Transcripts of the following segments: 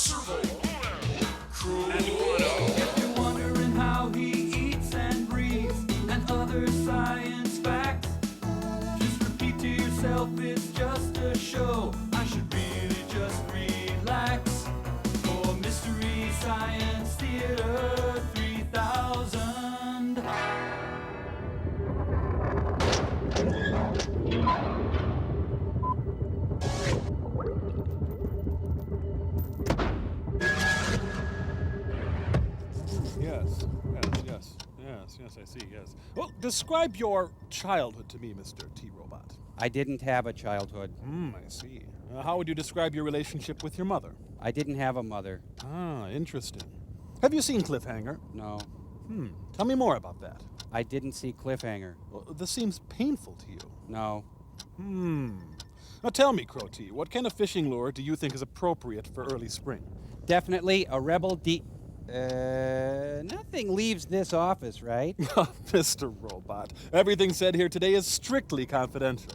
If you're wondering how he eats and breathes and other science facts, just repeat to yourself it's just a show. I should really just relax. For Mystery Science Theater 3000. Yes, I see, yes. Well, describe your childhood to me, Mr. T-Robot. I didn't have a childhood. I see. How would you describe your relationship with your mother? I didn't have a mother. Ah, interesting. Have you seen Cliffhanger? No. Tell me more about that. I didn't see Cliffhanger. Well, this seems painful to you. No. Now tell me, Crow T, what kind of fishing lure do you think is appropriate for early spring? Definitely a rebel nothing leaves this office, right? Mr. Robot, everything said here today is strictly confidential.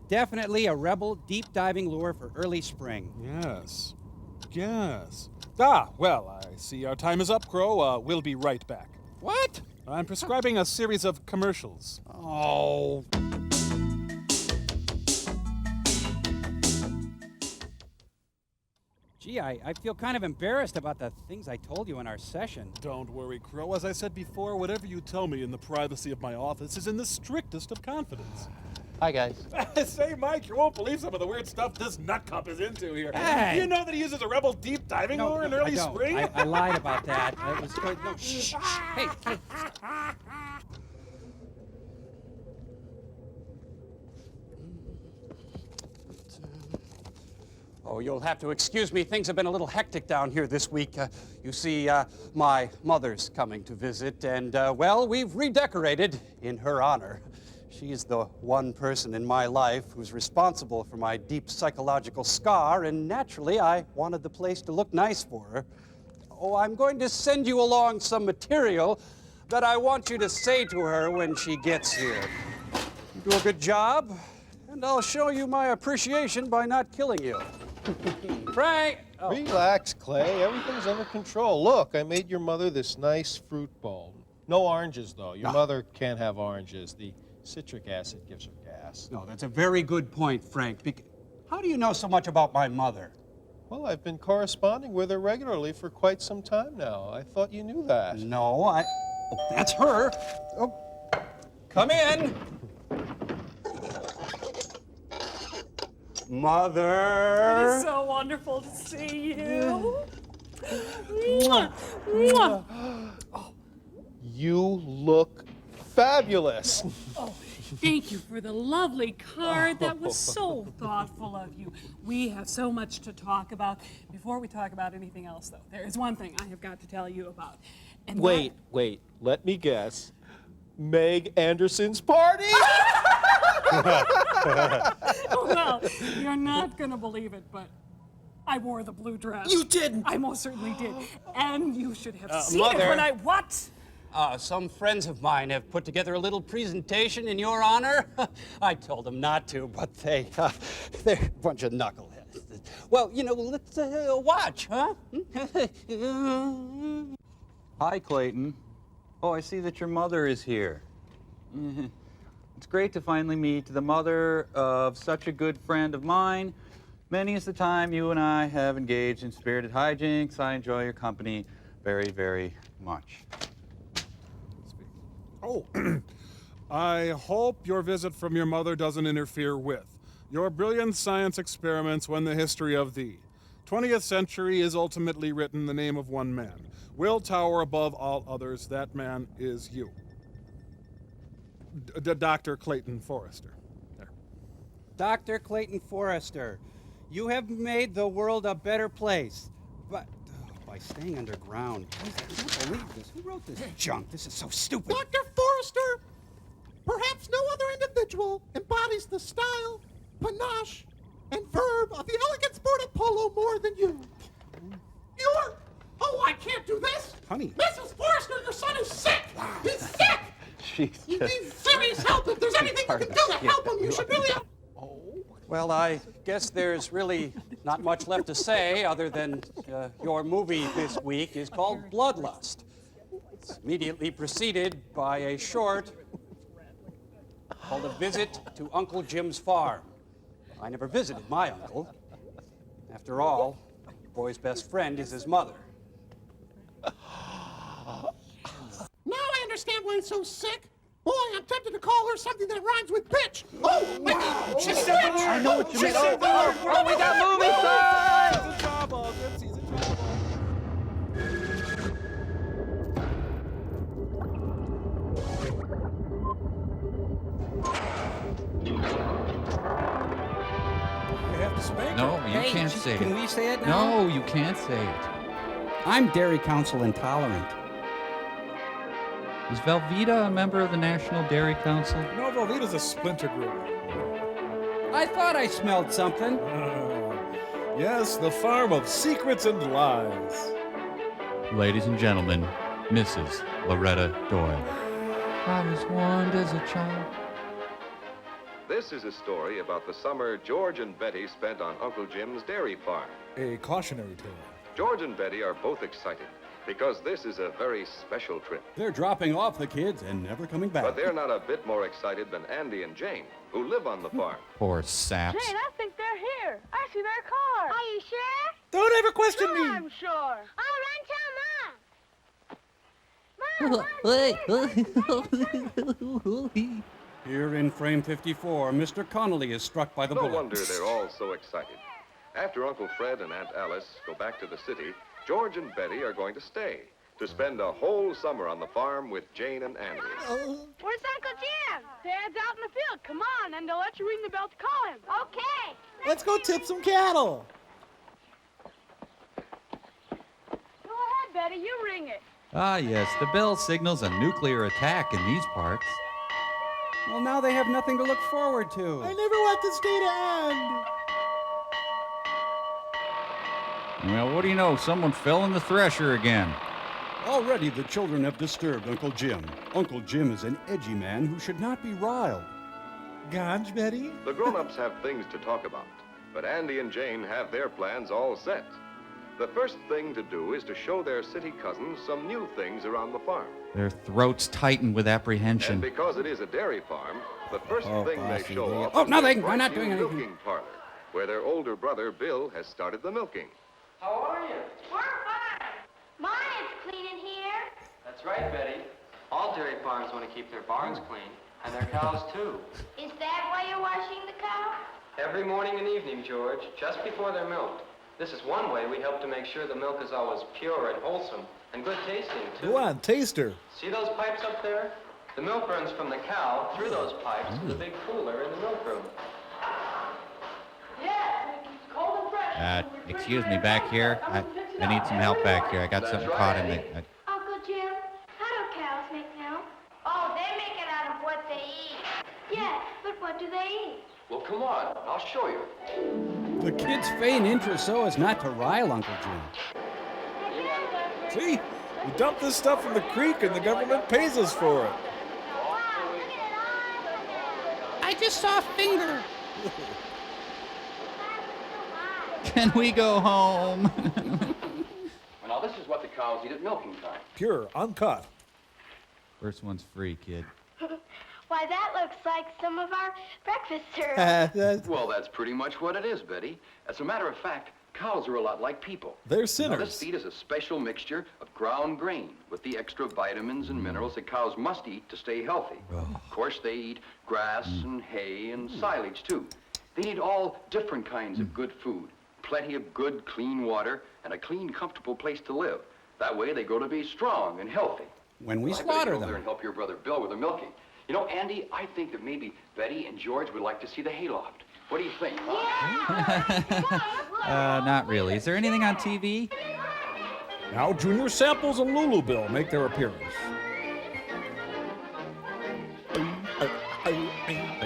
Definitely a rebel deep-diving lure for early spring. Yes. Ah, well, I see our time is up, Crow. We'll be right back. What? I'm prescribing a series of commercials. Oh. Gee, I feel kind of embarrassed about the things I told you in our session. Don't worry, Crow. As I said before, whatever you tell me in the privacy of my office is in the strictest of confidence. Hi, guys. Say, Mike, you won't believe some of the weird stuff this nut cup is into here. Hey. You know that he uses a rebel deep diving lure in early spring? I lied about that. It was good. No, shh. Hey. Oh, you'll have to excuse me. Things have been a little hectic down here this week. You see, my mother's coming to visit, and, well, we've redecorated in her honor. She's the one person in my life who's responsible for my deep psychological scar, and naturally, I wanted the place to look nice for her. Oh, I'm going to send you along some material that I want you to say to her when she gets here. You do a good job, and I'll show you my appreciation by not killing you. Frank! Oh. Relax, Clay. Everything's under control. Look, I made your mother this nice fruit bowl. No oranges, though. Your mother can't have oranges. The citric acid gives her gas. No, that's a very good point, Frank. How do you know so much about my mother? Well, I've been corresponding with her regularly for quite some time now. I thought you knew that. No, Oh, that's her. Oh, come in. Mother. It is so wonderful to see you. Mwah, mwah. You look fabulous. Oh, thank you for the lovely card. That was so thoughtful of you. We have so much to talk about. Before we talk about anything else, though, there is one thing I have got to tell you about. And Wait. Let me guess. Meg Anderson's party? Well, you're not going to believe it, but I wore the blue dress. You didn't? I most certainly did. And you should have seen Mother. it when I... What? Some friends of mine have put together a little presentation in your honor. I told them not to, but they're a bunch of knuckleheads. Well, you know, let's watch, huh? Hi, Clayton. Oh, I see that your mother is here. It's great to finally meet the mother of such a good friend of mine. Many is the time you and I have engaged in spirited hijinks. I enjoy your company very, very much. Oh, I hope your visit from your mother doesn't interfere with your brilliant science experiments when the history of the 20th century is ultimately written in the name of one man. Will tower above all others. That man is you. Dr. Clayton Forrester. There. Dr. Clayton Forrester, you have made the world a better place. But by staying underground, I can't believe this. Who wrote this junk? This is so stupid. Dr. Forrester, perhaps no other individual embodies the style, panache, and verb of the elegant sport of polo more than you. You're... Oh, I can't do this! Honey. Mrs. Forrester, your son is sick! He's sick! He needs serious help. If there's anything you can do to help him, you should really... Well, I guess there's really not much left to say other than your movie this week is called Bloodlust. It's immediately preceded by a short called A Visit to Uncle Jim's Farm. I never visited my uncle. After all, the boy's best friend is his mother. Now I understand why he's so sick. Boy, I'm tempted to call her something that rhymes with bitch. Oh, wow. She's a bitch. I know what you meant. Oh, we got movie time! Season trouble. Good season trouble. You have to spank No, her. you Hey, can't say Can it. we say it now? No, you can't say it. I'm Dairy Council intolerant. Is Velveeta a member of the National Dairy Council? No, Velveeta's a splinter group. I thought I smelled something. Yes, the farm of secrets and lies. Ladies and gentlemen, Mrs. Loretta Doyle. I was warned as a child. This is a story about the summer George and Betty spent on Uncle Jim's dairy farm. A cautionary tale. George and Betty are both excited because this is a very special trip. They're dropping off the kids and never coming back. But they're not a bit more excited than Andy and Jane, who live on the farm. Poor saps. Jane, I think they're here. I see their car. Are you sure? Don't ever question Sure, I'm sure. I'll run tell Mom. Here in frame 54, Mr. Connolly is struck by the No bullet. wonder they're all so excited. After Uncle Fred and Aunt Alice go back to the city, George and Betty are going to stay to spend a whole summer on the farm with Jane and Andy. Where's Uncle Jim? Dad's out in the field. Come on, and they'll let you ring the bell to call him. Okay. Let's go tip some cattle. Go ahead, Betty. You ring it. Ah, yes, the bell signals a nuclear attack in these parts. Well, now they have nothing to look forward to. I never want this day to end. Well, what do you know? Someone fell in the thresher again. Already the children have disturbed Uncle Jim. Uncle Jim is an edgy man who should not be riled. Ganj, Betty? The grown-ups have things to talk about, but Andy and Jane have their plans all set. The first thing to do is to show their city cousins some new things around the farm. Their throats tighten with And apprehension. because it is a dairy farm, the first thing they bossy show idiot. off Oh, is nothing. their We're not brand new doing anything. milking parlor, where their older brother Bill has started the milking. How are you? We're fine. Mine is clean in here. That's right, Betty. All dairy farms want to keep their barns clean, and their cows, too. Is that why you're washing the cow? Every morning and evening, George, just before they're milked. This is one way we help to make sure the milk is always pure and wholesome, and good tasting, too. Go on, taster. See those pipes up there? The milk runs from the cow through those pipes to the big cooler in the milk room. Yes, it's cold and fresh. Excuse me, back here. I need some help back here. I got something caught in the... Uncle Jim, how do cows make milk? Oh, they make it out of what they eat. Yes, but what do they eat? Well, come on. I'll show you. The kids feign interest so as not to rile Uncle Jim. See? We dump this stuff in the creek and the government pays us for it. I just saw a finger. Can we go home? Well, now, this is what the cows eat at milking time. Pure, uncut. First one's free, kid. Why, that looks like some of our breakfast cereal. Well, that's pretty much what it is, Betty. As a matter of fact, cows are a lot like people. They're Now, this sinners. feed is a special mixture of ground grain with the extra vitamins and minerals that cows must eat to stay healthy. Of course, they eat grass and hay and silage, too. They need all different kinds of good food, plenty of good, clean water, and a clean, comfortable place to live. That way, they grow to be strong and healthy. When we I better slaughter get over there them. and help your brother Bill with the milking. You know, Andy, I think that maybe Betty and George would like to see the hayloft. What do you think, huh? Not really. Is there anything on TV? Now Junior Samples and Lulu Bill make their appearance.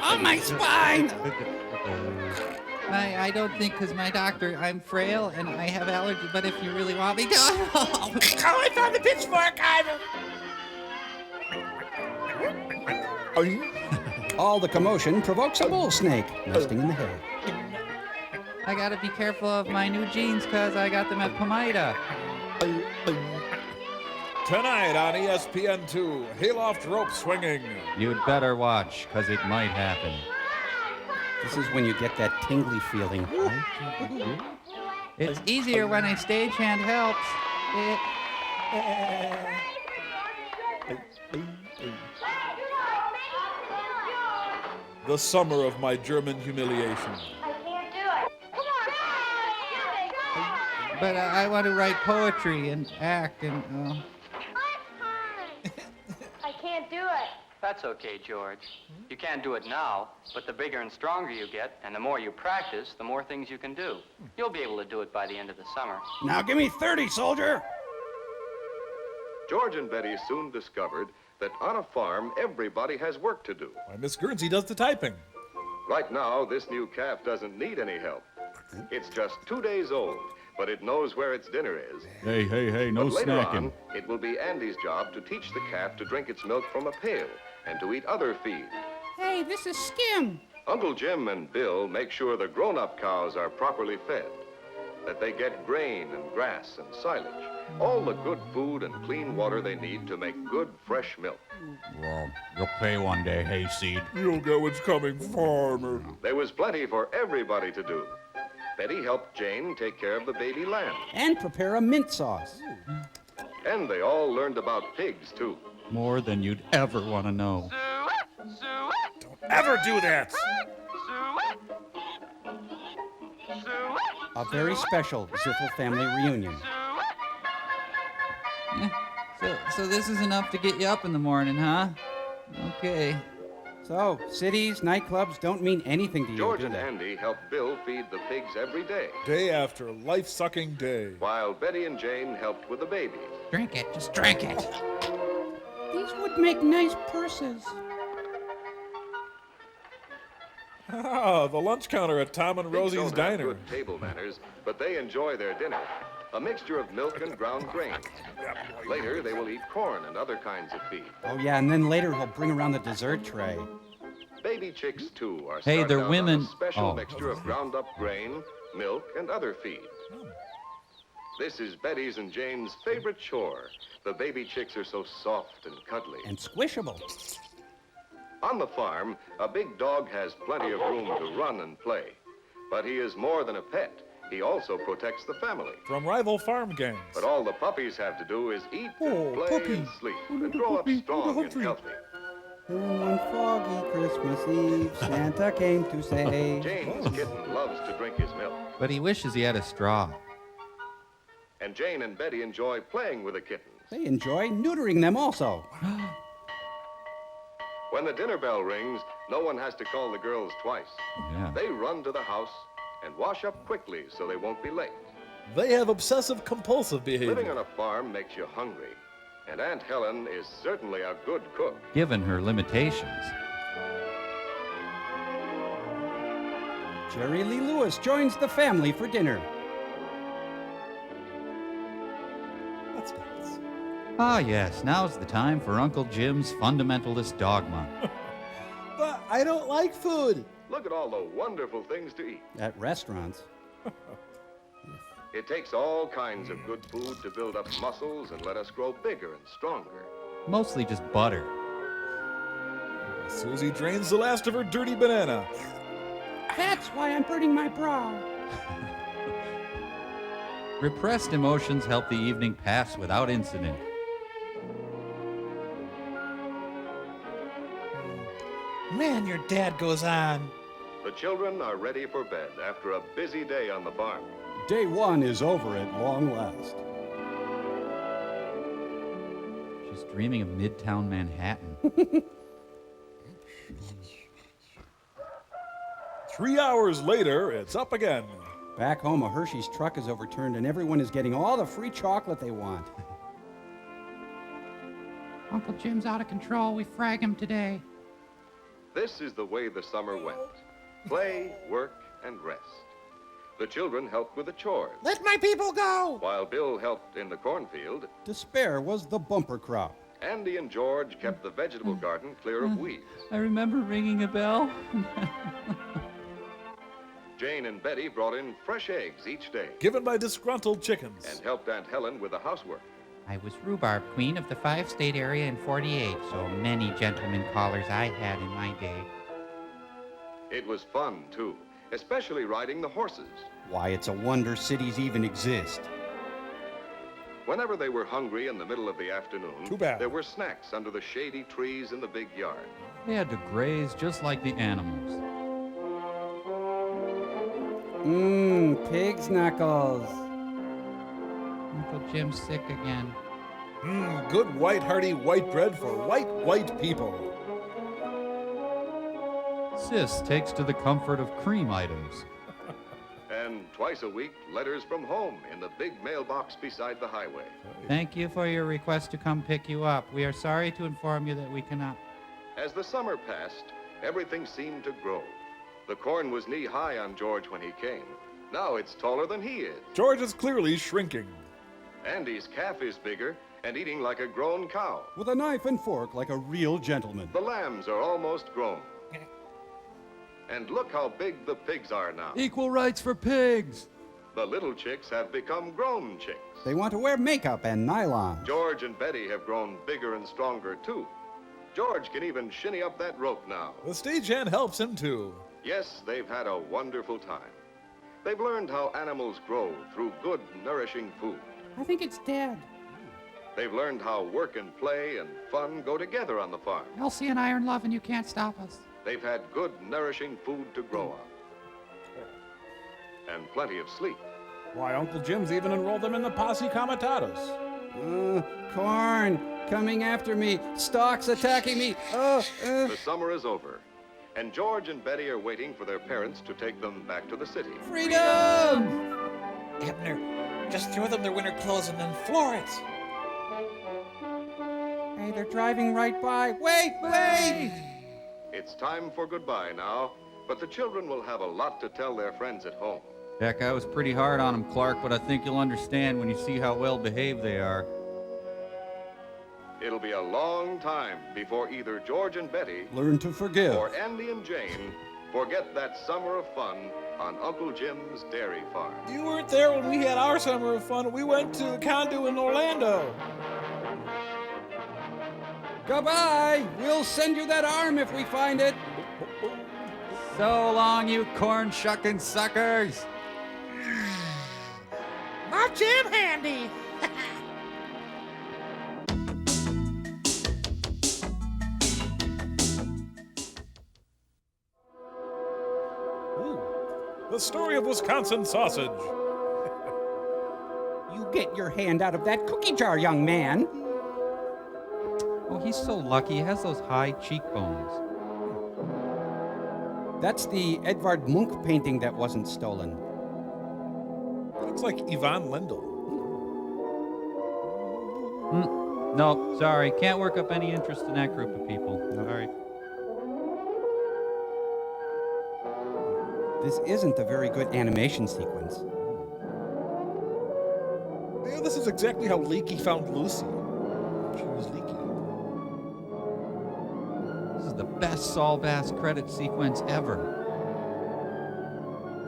On my spine! I don't think, because my doctor, I'm frail and I have allergies, but if you really want me to... Oh, I found the pitchfork, Ivor! All the commotion provokes a bull snake nesting in the hay. I gotta be careful of my new jeans because I got them at Pomida. Tonight on ESPN2, Hayloft rope swinging. You'd better watch, because it might happen. This is when you get that tingly feeling. It's easier when a stagehand helps. The summer of my German humiliation. I can't do it. Come on. But I want to write poetry and act and... I can't do it. That's okay, George. You can't do it now, but the bigger and stronger you get, and the more you practice, the more things you can do. You'll be able to do it by the end of the summer. Now give me 30, soldier! George and Betty soon discovered that on a farm, everybody has work to do. Why, Miss Guernsey does the typing. Right now, this new calf doesn't need any help. It's just 2 days old, but it knows where its dinner is. Hey, no But later snacking. on, it will be Andy's job to teach the calf to drink its milk from a pail and to eat other feed. Hey, this is Skim. Uncle Jim and Bill make sure the grown-up cows are properly fed, that they get grain and grass and silage, all the good food and clean water they need to make good, fresh milk. Well, you'll pay one day, hayseed. You'll get what's coming, farmer. There was plenty for everybody to do. Betty helped Jane take care of the baby lamb. And prepare a mint sauce. And they all learned about pigs, too. More than you'd ever want to know. Ever do that! A very special Ziffel family reunion. So this is enough to get you up in the morning, huh? Okay. So, cities, nightclubs don't mean anything to you, George do and they? Andy helped Bill feed the pigs every day, Day after life-sucking day. while Betty and Jane helped with the baby. Drink it, just drink it. These would make nice purses. Ah, the lunch counter at Tom and Pigs Rosie's don't have Diner. good table manners, but they enjoy their dinner, a mixture of milk and ground grain. Later, they will eat corn and other kinds of feed. Oh, yeah, and then later he'll bring around the dessert tray. Baby chicks, too, are Hey, started they're out on women. a special Oh. mixture of ground-up grain, milk, and other feed. This is Betty's and Jane's favorite chore. The baby chicks are so soft and cuddly. And squishable. On the farm, a big dog has plenty of room to run and play. But he is more than a pet. He also protects the family. From rival farm gangs. But all the puppies have to do is eat Oh, and play puppy. and sleep Oh, and little grow puppy. up strong Oh, and puppy. healthy. And one foggy Christmas Eve, Santa came to say... Jane's kitten loves to drink his milk. But he wishes he had a straw. And Jane and Betty enjoy playing with the kittens. They enjoy neutering them also. When the dinner bell rings, no one has to call the girls twice. Yeah. They run to the house and wash up quickly so they won't be late. They have obsessive-compulsive behavior. Living on a farm makes you hungry, and Aunt Helen is certainly a good cook. Given her limitations. Jerry Lee Lewis joins the family for dinner. Let's dance. Ah, yes, now's the time for Uncle Jim's fundamentalist dogma. But I don't like food. Look at all the wonderful things to eat. At restaurants. It takes all kinds of good food to build up muscles and let us grow bigger and stronger. Mostly just butter. Susie drains the last of her dirty banana. That's why I'm burning my brow. Repressed emotions help the evening pass without incident. Man, your dad goes on. The children are ready for bed after a busy day on the farm. Day one is over at long last. She's dreaming of Midtown Manhattan. 3 hours later, it's up again. Back home, a Hershey's truck is overturned and everyone is getting all the free chocolate they want. Uncle Jim's out of control. We frag him today. This is the way the summer went. Play, work, and rest. The children helped with the chores, Let my people go! while Bill helped in the cornfield. Despair was the bumper crop. Andy and George kept the vegetable garden clear of weeds. I remember ringing a bell. Jane and Betty brought in fresh eggs each day Given by disgruntled chickens. and helped Aunt Helen with the housework. I was rhubarb queen of the 5-state area in 48, so many gentlemen callers I had in my day. It was fun, too, especially riding the horses. Why, it's a wonder cities even exist. Whenever they were hungry in the middle of the afternoon, Too bad. there were snacks under the shady trees in the big yard. They had to graze just like the animals. Pig's knuckles. Uncle Jim's sick again. Good white hearty white bread for white people. Sis takes to the comfort of cream items. And twice a week, letters from home in the big mailbox beside the highway. Thank you for your request to come pick you up. We are sorry to inform you that we cannot. As the summer passed, everything seemed to grow. The corn was knee-high on George when he came. Now it's taller than he is. George is clearly shrinking. Andy's calf is bigger and eating like a grown cow. With a knife and fork like a real gentleman. The lambs are almost grown. And look how big the pigs are now. Equal rights for pigs. The little chicks have become grown chicks. They want to wear makeup and nylon. George and Betty have grown bigger and stronger, too. George can even shinny up that rope now. The stagehand helps him too. Yes, they've had a wonderful time. They've learned how animals grow through good, nourishing food. I think it's dead. They've learned how work and play and fun go together on the farm. Elsie and I are in love and you can't stop us. They've had good, nourishing food to grow on. And plenty of sleep. Why, Uncle Jim's even enrolled them in the Posse Comitatus. Corn coming after me. Stalks attacking me. The summer is over, and George and Betty are waiting for their parents to take them back to the city. Freedom! Abner, just throw them their winter clothes and then floor it. Hey, they're driving right by. Wait! It's time for goodbye now, but the children will have a lot to tell their friends at home. Heck, I was pretty hard on them, Clark, but I think you'll understand when you see how well behaved they are. It'll be a long time before either George and Betty Learn to forgive. or Andy and Jane forget that summer of fun on Uncle Jim's dairy farm. You weren't there when we had our summer of fun. We went to the condo in Orlando. Goodbye! We'll send you that arm if we find it. So long, you corn-shucking suckers! Not Jim handy. The story of Wisconsin sausage. You get your hand out of that cookie jar, young man. Oh, he's so lucky. He has those high cheekbones. That's the Edvard Munch painting that wasn't stolen. Looks like Yvonne Lendl. No, sorry. Can't work up any interest in that group of people. Sorry. This isn't a very good animation sequence. Yeah, this is exactly how Leaky found Lucy. She was leaky. This is the best Saul Bass credit sequence ever.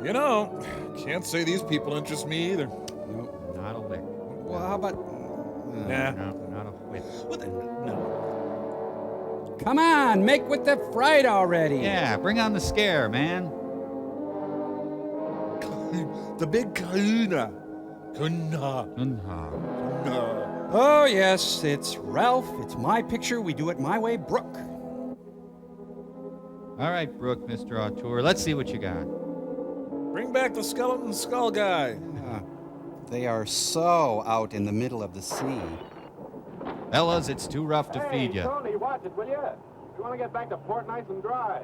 You know, can't say these people interest me either. Nope, not a lick. Well, how about... Nah. No, not a whit. No. Come on, make with the fright already. Yeah, bring on the scare, man. The big kahuna. Kuna. Oh, yes, it's Ralph. It's my picture. We do it my way, Brooke. All right, Brooke, Mr. Auteur, let's see what you got. Bring back the skeleton skull guy. They are so out in the middle of the sea. Fellas, it's too rough to feed you. Tony, watch it, will you? You want to get back to port nice and dry.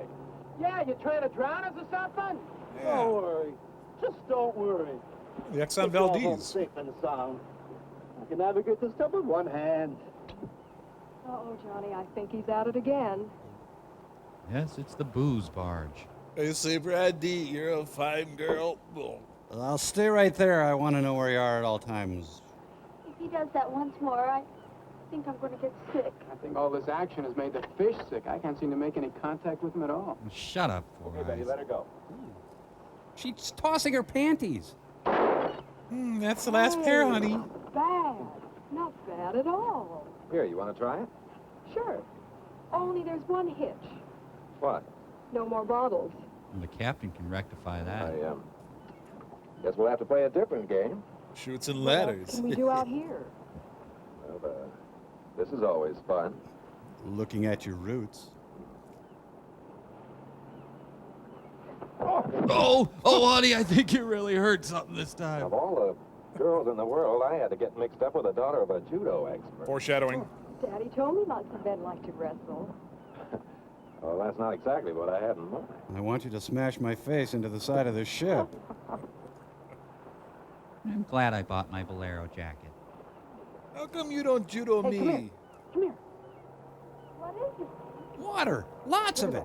Yeah, you trying to drown us or something? Don't worry. Just don't worry. The Exxon Valdez. Safe and sound. I can navigate this stuff with one hand. Uh-oh, Johnny, I think he's at it again. Yes, it's the booze barge. Hey, Saber ID, you're a fine girl. I'll stay right there. I want to know where you are at all times. If he does that once more, I think I'm going to get sick. I think all this action has made the fish sick. I can't seem to make any contact with them at all. Shut up, Four Okay, Betty, Eyes. let her go. She's tossing her panties. That's the last pair, honey. Bad. Not bad at all. Here, you want to try it? Sure. Only there's one hitch. What? No more bottles. Well, the captain can rectify that. I guess we'll have to play a different game. Shoots and What else ladders. can we do out here? Well, this is always fun. Looking at your roots. Oh, honey, I think you really hurt something this time. Of all the girls in the world, I had to get mixed up with the daughter of a judo expert. Foreshadowing. Daddy told me lots of men like to wrestle. Well, that's not exactly what I had in mind. I want you to smash my face into the side of the ship. I'm glad I bought my bolero jacket. How come you don't judo Hey, me? come here. Come here. What is it? Water. Lots of it.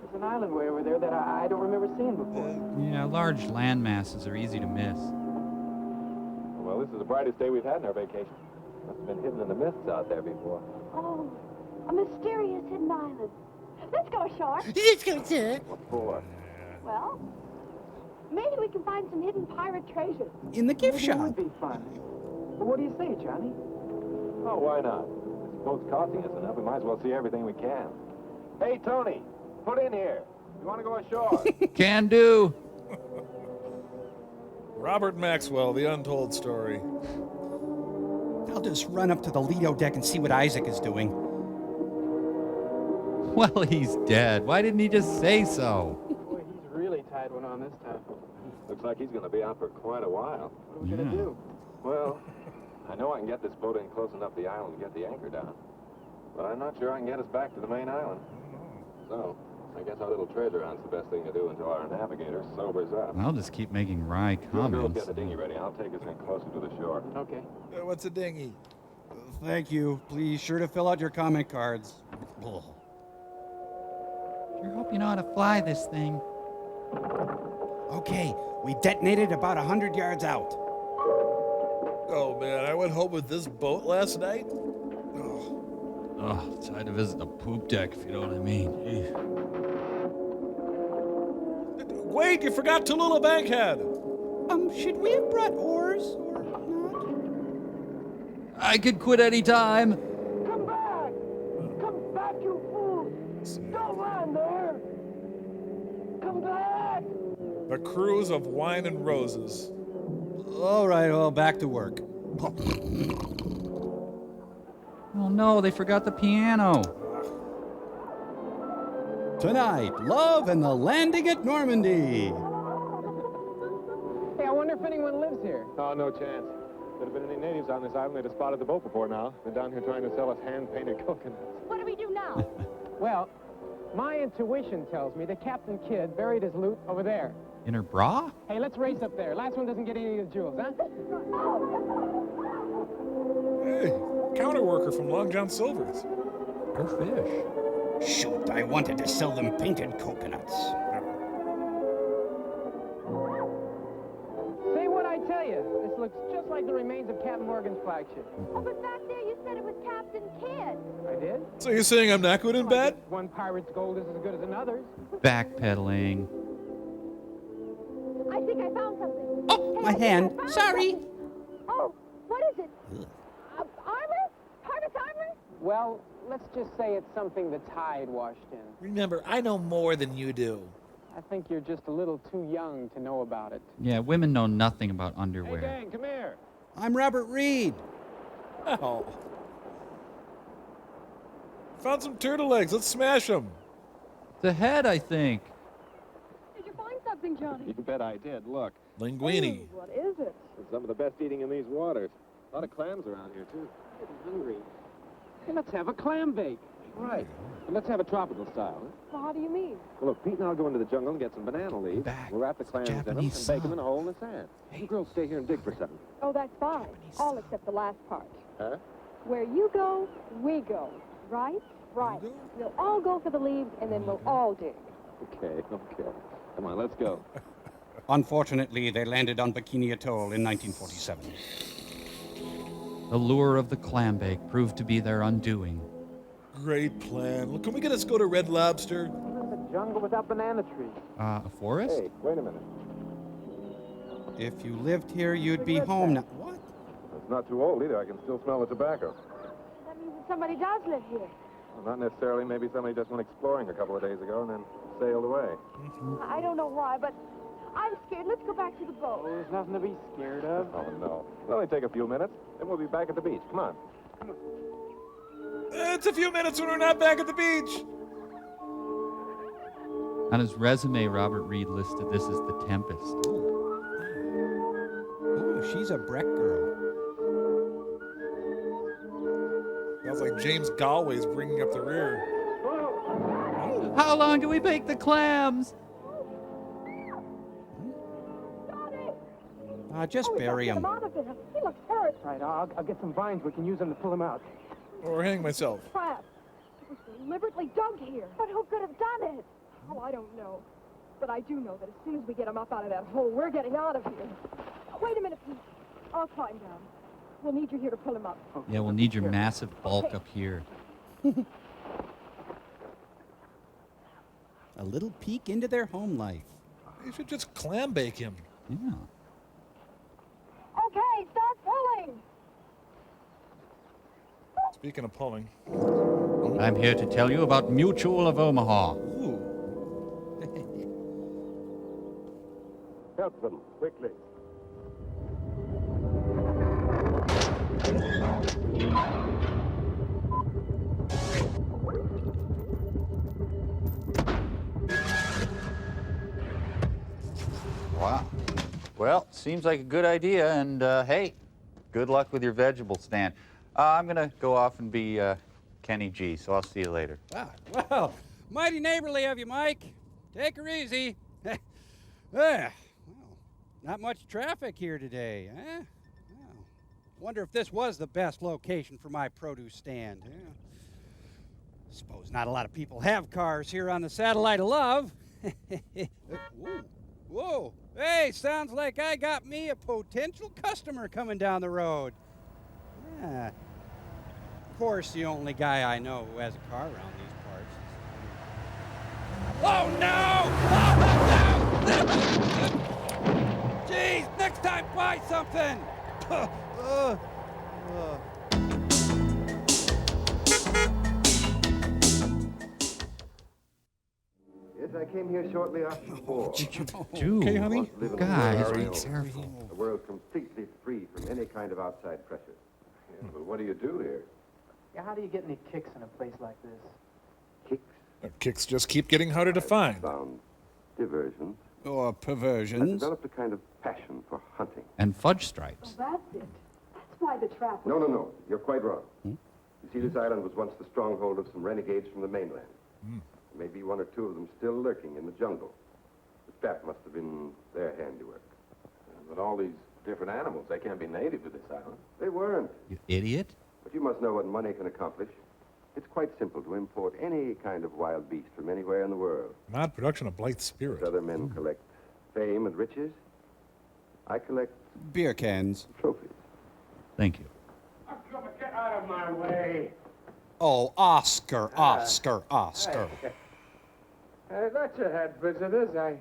There's an island way over there that I don't remember seeing before. Yeah, large land masses are easy to miss. Well, this is the brightest day we've had in our vacation. Must have been hidden in the mists out there before. Oh, a mysterious hidden island. Let's go ashore. Let's go, sir. What for? Well, maybe we can find some hidden pirate treasure. In the gift Maybe shop. It would be fun. But what do you say, Johnny? Oh, why not? This boat's costing us enough. We might as well see everything we can. Hey, Tony, put in here. We want to go ashore. Can do. Robert Maxwell, The Untold Story. I'll just run up to the Lido deck and see what Isaac is doing. Well, he's dead. Why didn't he just say so? Boy, he's really tied one on this time. Looks like he's going to be out for quite a while. What are we going to do? Well, I know I can get this boat in close enough to the island to get the anchor down. But I'm not sure I can get us back to the main island. So, I guess our little treasure hunt's the best thing to do until our navigator sobers up. I'll just keep making wry You girls comments. get the dinghy ready. I'll take us in closer to the shore. Okay. What's a dinghy? Thank you. Please sure to fill out your comment cards. Ugh. Sure hope you know how to fly this thing. Okay, we detonated about 100 yards out. Oh, man, I went home with this boat last night. Oh, tried to visit the poop deck, if you know what I mean. Wait, you forgot Tallulah Bankhead. Should we have brought oars or not? I could quit any time. Come back! Come back, you fool! Don't land there! Come back! The Cruise of Wine and Roses. All right, well, back to work. Oh no, they forgot the piano. Tonight, love and the landing at Normandy. Hey, I wonder if anyone lives here. Oh, no chance. If there had been any natives on this island, they'd have spotted the boat before now. Been down here trying to sell us hand-painted coconuts. What do we do now? Well, my intuition tells me that Captain Kidd buried his loot over there. In her bra? Hey, let's race up there. Last one doesn't get any of the jewels, huh? Hey, counter worker from Long John Silver's. Go fish. Shoot, I wanted to sell them painted coconuts. Say what I tell you. This looks just like the remains of Captain Morgan's flagship. Oh, but back there you said it was Captain Kidd. I did? So you're saying I'm not good in bed? One pirate's gold is as good as another's. Backpedaling. I think I found something. Oh, Hey, my I think hand. I found Sorry. something. Oh, what is it? Armor? Pirate's armor? Well, let's just say it's something the tide washed in. Remember, I know more than you do. I think you're just a little too young to know about it. Yeah, women know nothing about Hey, underwear. gang, come here. I'm Robert Reed. Oh. Found some turtle eggs. Let's smash them. The head, I think. Did you find something, Johnny? You bet I did. Look, Linguine. Ooh, what is it? it's some of the best eating in these waters. A lot of clams around here, too. I'm hungry. Hey, let's have a clam bake. Right. And let's have a tropical style. Huh? Well, how do you mean? Well, look, Pete and I'll go into the jungle and get some banana leaves. Back. We'll wrap the clams in them and Japanese bake them song. in a hole in the sand. You girls stay here and dig for something. Oh, that's fine. All except the last part. Huh? Where you go, we go. Right? Right. We'll all go for the leaves, and then we'll all dig. Okay. Come on, let's go. Unfortunately, they landed on Bikini Atoll in 1947. The lure of the clam bake proved to be their undoing. Great plan. Look, can we get us go to Red Lobster? jungle without banana trees. A forest? Hey, wait a minute. If you lived here, you'd be home now. What? It's not too old either. I can still smell the tobacco. That means that somebody does live here. Well, not necessarily. Maybe somebody just went exploring a couple of days ago and then sailed away. I don't know why, but I'm scared. Let's go back to the boat. Oh, there's nothing to be scared of. Oh, no. It'll only take a few minutes. Then we'll be back at the beach. Come on. It's a few minutes when we're not back at the beach. On his resume, Robert Reed listed this as The Tempest. Ooh, she's a Breck girl. Sounds like James Galway's bringing up the rear. How long do we bake the clams? Just bury him. He looks hurt. Right, I'll get some vines. We can use them to pull him out. Or hang myself. Crap. It was deliberately dug here. But who could have done it? Oh, I don't know. But I do know that as soon as we get him up out of that hole, we're getting out of here. Wait a minute, please. I'll climb down. We'll need you here to pull him up. Yeah, we'll need your massive bulk up here. A little peek into their home life. You should just clam bake him. Yeah. Okay, start pulling. Speaking of pulling. I'm here to tell you about Mutual of Omaha. Help them, quickly. Wow. Well, seems like a good idea, and hey, good luck with your vegetable stand. I'm gonna go off and be Kenny G, so I'll see you later. Wow. Well, mighty neighborly of you, Mike. Take her easy. Well, not much traffic here today, huh? Well, wonder if this was the best location for my produce stand. Yeah. Suppose not a lot of people have cars here on the Satellite of Love. Whoa. Whoa. Hey, sounds like I got me a potential customer coming down the road. Yeah. Of course, the only guy I know who has a car around these parts. Oh, no! Jeez, next time buy something! Yes, I came here shortly after the war. Dude, okay, honey? guys, be careful. A world completely free from any kind of outside pressure. Yeah, but what do you do here? Yeah, how do you get any kicks in a place like this? Kicks just keep getting harder to find. Found diversions. Or I've perversions. developed a kind of passion for hunting. And fudge stripes. That's it. That's why the trap was... No. You're quite wrong. You see, this island was once the stronghold of some renegades from the mainland. Maybe one or two of them still lurking in the jungle. The trap must have been their handiwork. But all these different animals, they can't be native to this island. They weren't. You idiot. But you must know what money can accomplish. It's quite simple to import any kind of wild beast from anywhere in the world. Not production of Blythe Spirit. Other men collect fame and riches. I collect Beer cans. trophies. Thank you. Get out of my way. Oh, Oscar. I thought you had visitors.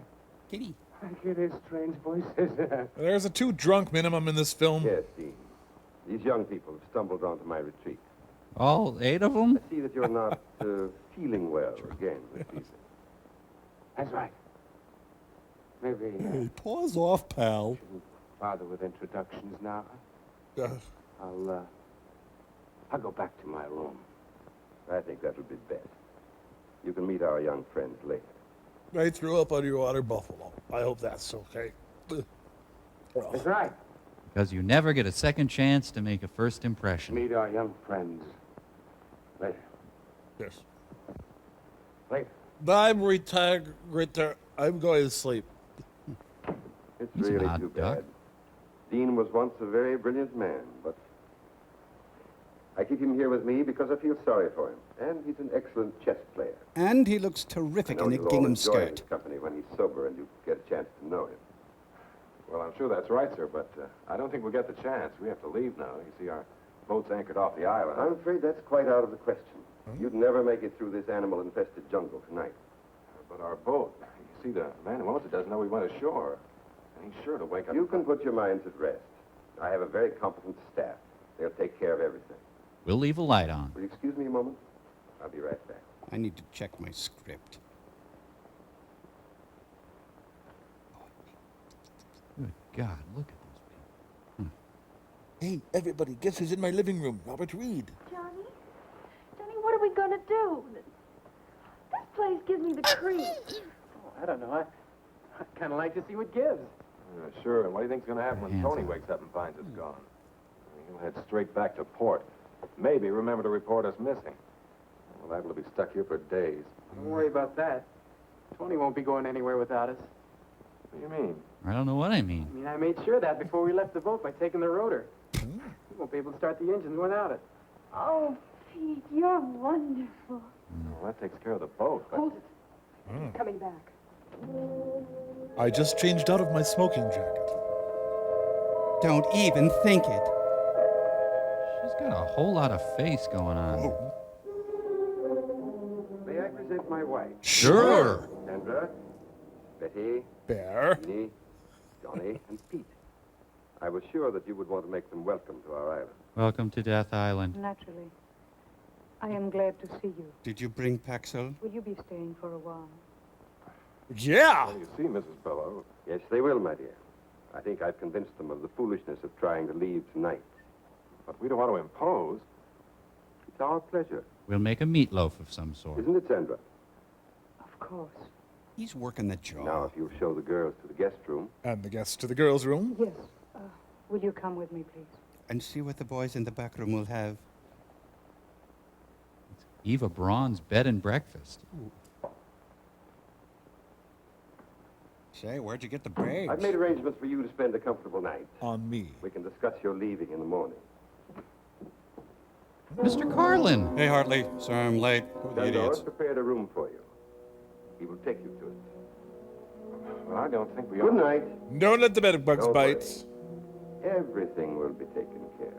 Kitty. I hear these strange voices. There's a 2 drunk minimum in this film. Yes, Dean. These young people have stumbled onto my retreat. All 8 of them? I see that you're not feeling well again this evening. That's right. Maybe Hey, pause off, pal. bother with introductions now. I'll go back to my room. I think that would be best. You can meet our young friends later. I threw up on your water buffalo. I hope that's okay. That's right. Because you never get a second chance to make a first impression. Meet our young friends later. Yes. Later. I'm retired. I'm going to sleep. It's He's an really odd too duck. bad. Dean was once a very brilliant man, but I keep him here with me because I feel sorry for him. And he's an excellent chess player. And he looks terrific in a you'll all gingham enjoy skirt. his company when he's sober and you get a chance to know him. Well, I'm sure that's right, sir, but I don't think we'll get the chance. We have to leave now. You see, our boat's anchored off the island. I'm afraid that's quite out of the question. You'd never make it through this animal-infested jungle tonight. But our boat, you see, the man who owns it doesn't know we went ashore. And he's sure to wake up. You can put your minds at rest. I have a very competent staff. They'll take care of everything. We'll leave a light on. Will you excuse me a moment? I'll be right back. I need to check my script. Good God, look at those people. Hey, everybody, guess who's in my living room? Robert Reed. Johnny? Johnny, what are we gonna do? This place gives me the creeps. I don't know. I kind of like to see what gives. Sure, and what do you think's going to happen when Tony wakes up and finds us gone? He'll head straight back to port. Maybe remember to report us missing. We're liable to be stuck here for days. Don't worry about that. Tony won't be going anywhere without us. What do you mean? I don't know what I mean. I made sure of that before we left the boat by taking the rotor. We won't be able to start the engines without it. Oh, Pete, you're wonderful. Well, that takes care of the boat. But... Hold it. He's coming back. I just changed out of my smoking jacket. Don't even think it. She's got a whole lot of face going on. May I present my wife? Sure. Sandra, Betty, Bear, me, Johnny, and Pete. I was sure that you would want to make them welcome to our island. Welcome to Death Island. Naturally. I am glad to see you. Did you bring Paxil? Will you be staying for a while? Yeah! Well, you see, Mrs. Bellow. Yes, they will, my dear. I think I've convinced them of the foolishness of trying to leave tonight. But we don't want to impose. It's our pleasure. We'll make a meatloaf of some sort. Isn't it, Sandra? Of course. He's working the jaw. Now, if you'll show the girls to the guest room. And the guests to the girls' room. Yes. Will you come with me, please? And see what the boys in the back room will have. It's Eva Braun's bed and breakfast. Ooh. Say, where'd you get the bags? I've made arrangements for you to spend a comfortable night. On me. We can discuss your leaving in the morning. Mr. Carlin. Hey, Hartley. Sorry I'm late. The Sandor idiots. prepared a room for you. He will take you to it. Well, I don't think we Good ought to. night. Don't let the bed bugs Don't bite. worry. Everything will be taken care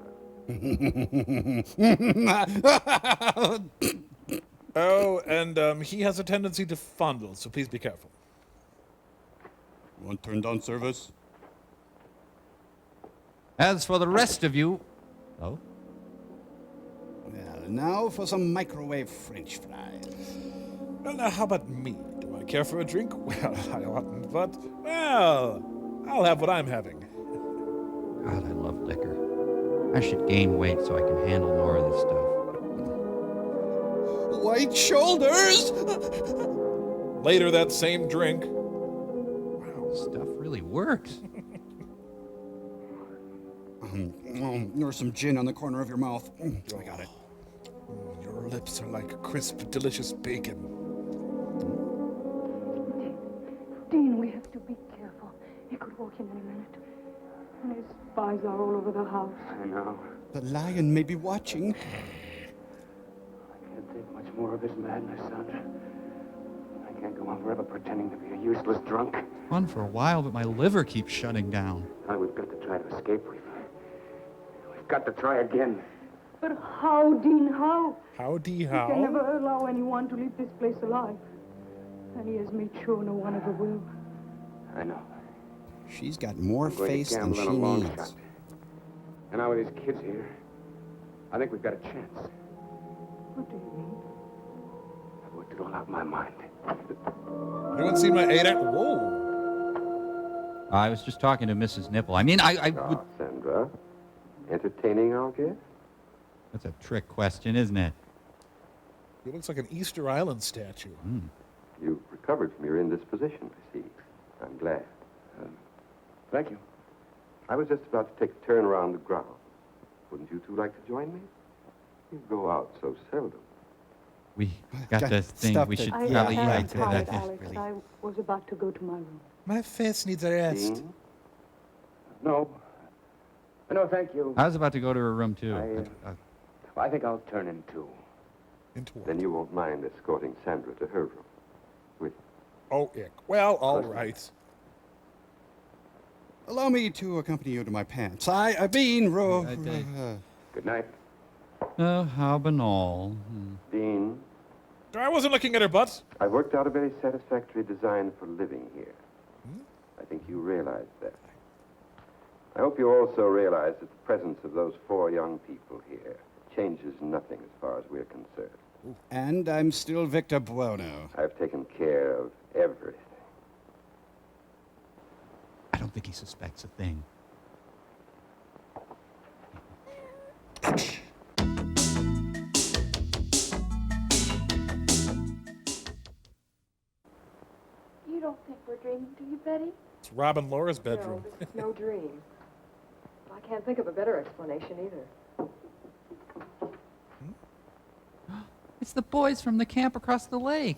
of. Oh, and he has a tendency to fondle, so please be careful. Want turn down service? As for the rest of you... Oh? Well, now for some microwave French fries. Well, now, how about me? Do I care for a drink? Well, I oughtn't, but, well, I'll have what I'm having. God, I love liquor. I should gain weight so I can handle more of this stuff. White shoulders! Later that same drink. Wow, stuff really works. There's some gin on the corner of your mouth. I got it. Your lips are like crisp, delicious bacon. Dean, we have to be careful. He could walk in any minute. And his spies are all over the house. I know. The lion may be watching. I can't take much more of his madness, Sandra. I can't go on forever pretending to be a useless drunk. Fun for a while, but my liver keeps shutting down. Now we've got to try to escape. We've got to try again. But how, Dean, how? Howdy, We can never allow anyone to leave this place alive. And he has made sure no one ever will. I know. She's got more I'm going to face than gamble she on a long needs. shot. And now with these kids here, I think we've got a chance. What do you mean? I've worked it all out in my mind. Anyone seen my 8 act? Whoa. I was just talking to Mrs. Nipple. I mean, I would... Sandra, entertaining our guest? That's a trick question, isn't it? He looks like an Easter Island statue. You've recovered from your indisposition, I see. I'm glad. Thank you. I was just about to take a turn around the ground. Wouldn't you two like to join me? You go out so seldom. We got this thing we should probably I'm to tired, that. Alex. I was about to go to my room. My face needs a rest. Dean? No. No, thank you. I was about to go to her room, too. I think I'll turn in too. Into what? Then you won't mind escorting Sandra to her room. With Oh, ick. Well, all right. Allow me to accompany you to my pants. I've been Good night. Oh, how banal. Dean, I wasn't looking at her butt. I've worked out a very satisfactory design for living here. I think you realize that. I hope you also realize that the presence of those 4 young people here changes nothing as far as we're concerned. And I'm still Victor Buono. I've taken care of everything. I don't think he suspects a thing. You don't think we're dreaming, do you, Betty? It's Rob and Laura's bedroom. No, this is no dream. I can't think of a better explanation either. It's the boys from the camp across the lake.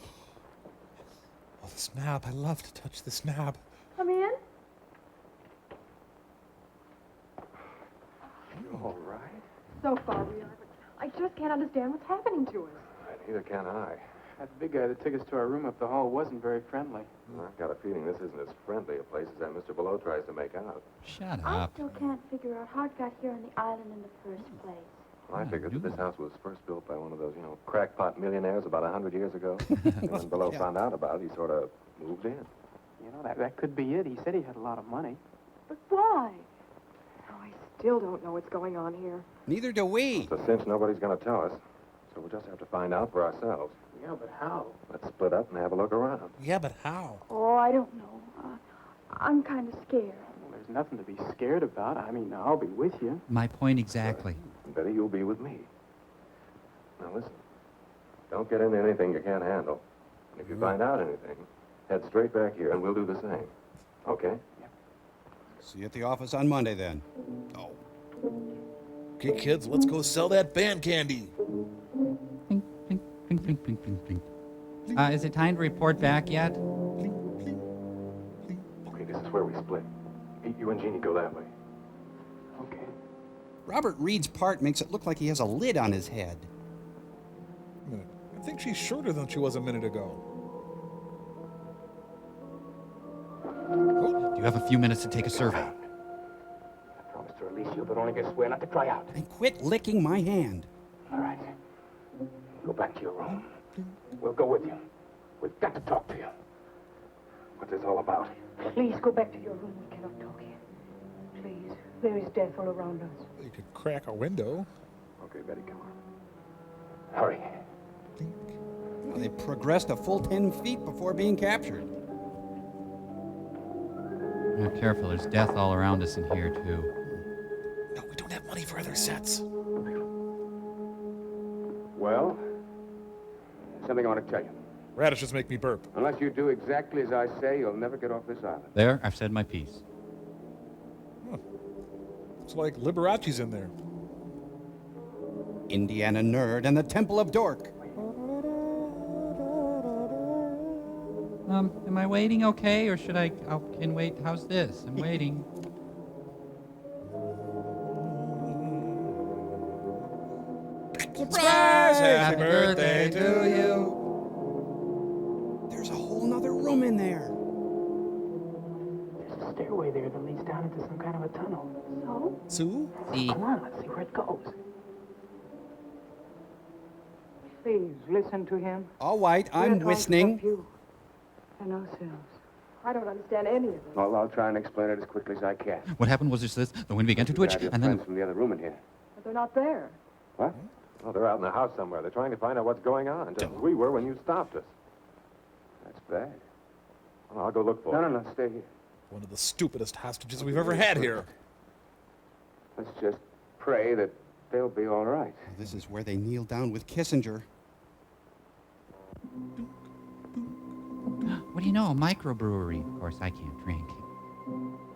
Oh, the snap. I love to touch the snap. Come in. You all right? So far we are, but I just can't understand what's happening to us. Neither can I. That big guy that took us to our room up the hall wasn't very friendly. I've got a feeling this isn't as friendly a place as that Mr. Below tries to make out. Shut I up. still can't figure out how it got here on the island in the first place. Well, I figured that this house was first built by one of those, crackpot millionaires about 100 years ago. And when Bellow found out about it, he sort of moved in. You know, that could be it. He said he had a lot of money. But why? Oh, I still don't know what's going on here. Neither do we. It's a cinch nobody's going to tell us. So we'll just have to find out for ourselves. Yeah, but how? Let's split up and have a look around. Yeah, but how? Oh, I don't know. I'm kind of scared. Well, there's nothing to be scared about. I mean, I'll be with you. My point exactly. Betty, you'll be with me. Now listen, don't get into anything you can't handle. And if you find out anything, head straight back here and we'll do the same. Okay? See you at the office on Monday then. Oh. Okay, kids, let's go sell that band candy. Blink, blink, blink, blink, blink, blink, blink. Is it time to report back yet? Okay, this is where we split. You and Jeannie go that way. Okay. Robert Reed's part makes it look like he has a lid on his head. A minute. I think she's shorter than she was a minute ago. Do you have a few minutes to take a survey? I promise to release you, but only if you swear not to cry out. And quit licking my hand. All right. Go back to your room. We'll go with you. We've got to talk to you. What's this all about? Please go back to your room. We cannot talk here. Please. There is death all around us. You could crack a window. Okay, Betty, come on. Hurry. Well, they progressed a full 10 feet before being captured. Now, careful, there's death all around us in here, too. No, we don't have money for other sets. Well, something I want to tell you. Radishes make me burp. Unless you do exactly as I say, you'll never get off this island. There, I've said my piece. It's like Liberace's in there. Indiana Nerd and the Temple of Dork. Am I waiting okay, or should I can wait? How's this? I'm waiting. Surprise! Happy birthday to you. There's a whole nother room in there. There's a stairway there that leads down into some kind of a tunnel. So? Sue? Come on, let's see where it goes. Please, listen to him. All right, I'm We're trying to listening. help you and ourselves. I don't understand any of it. Well, I'll try and explain it as quickly as I can. What happened was just this. The wind began to twitch, Grab your and then... friends from the other room in here. But they're not there. What? Oh, they're out in the house somewhere. They're trying to find out what's going on, just as we were when you stopped us. That's bad. Well, I'll go look for them. No, stay here. One of the stupidest hostages we've ever had here. Let's just pray that they'll be all right. This is where they kneel down with Kissinger. What do you know? A microbrewery. Of course, I can't drink.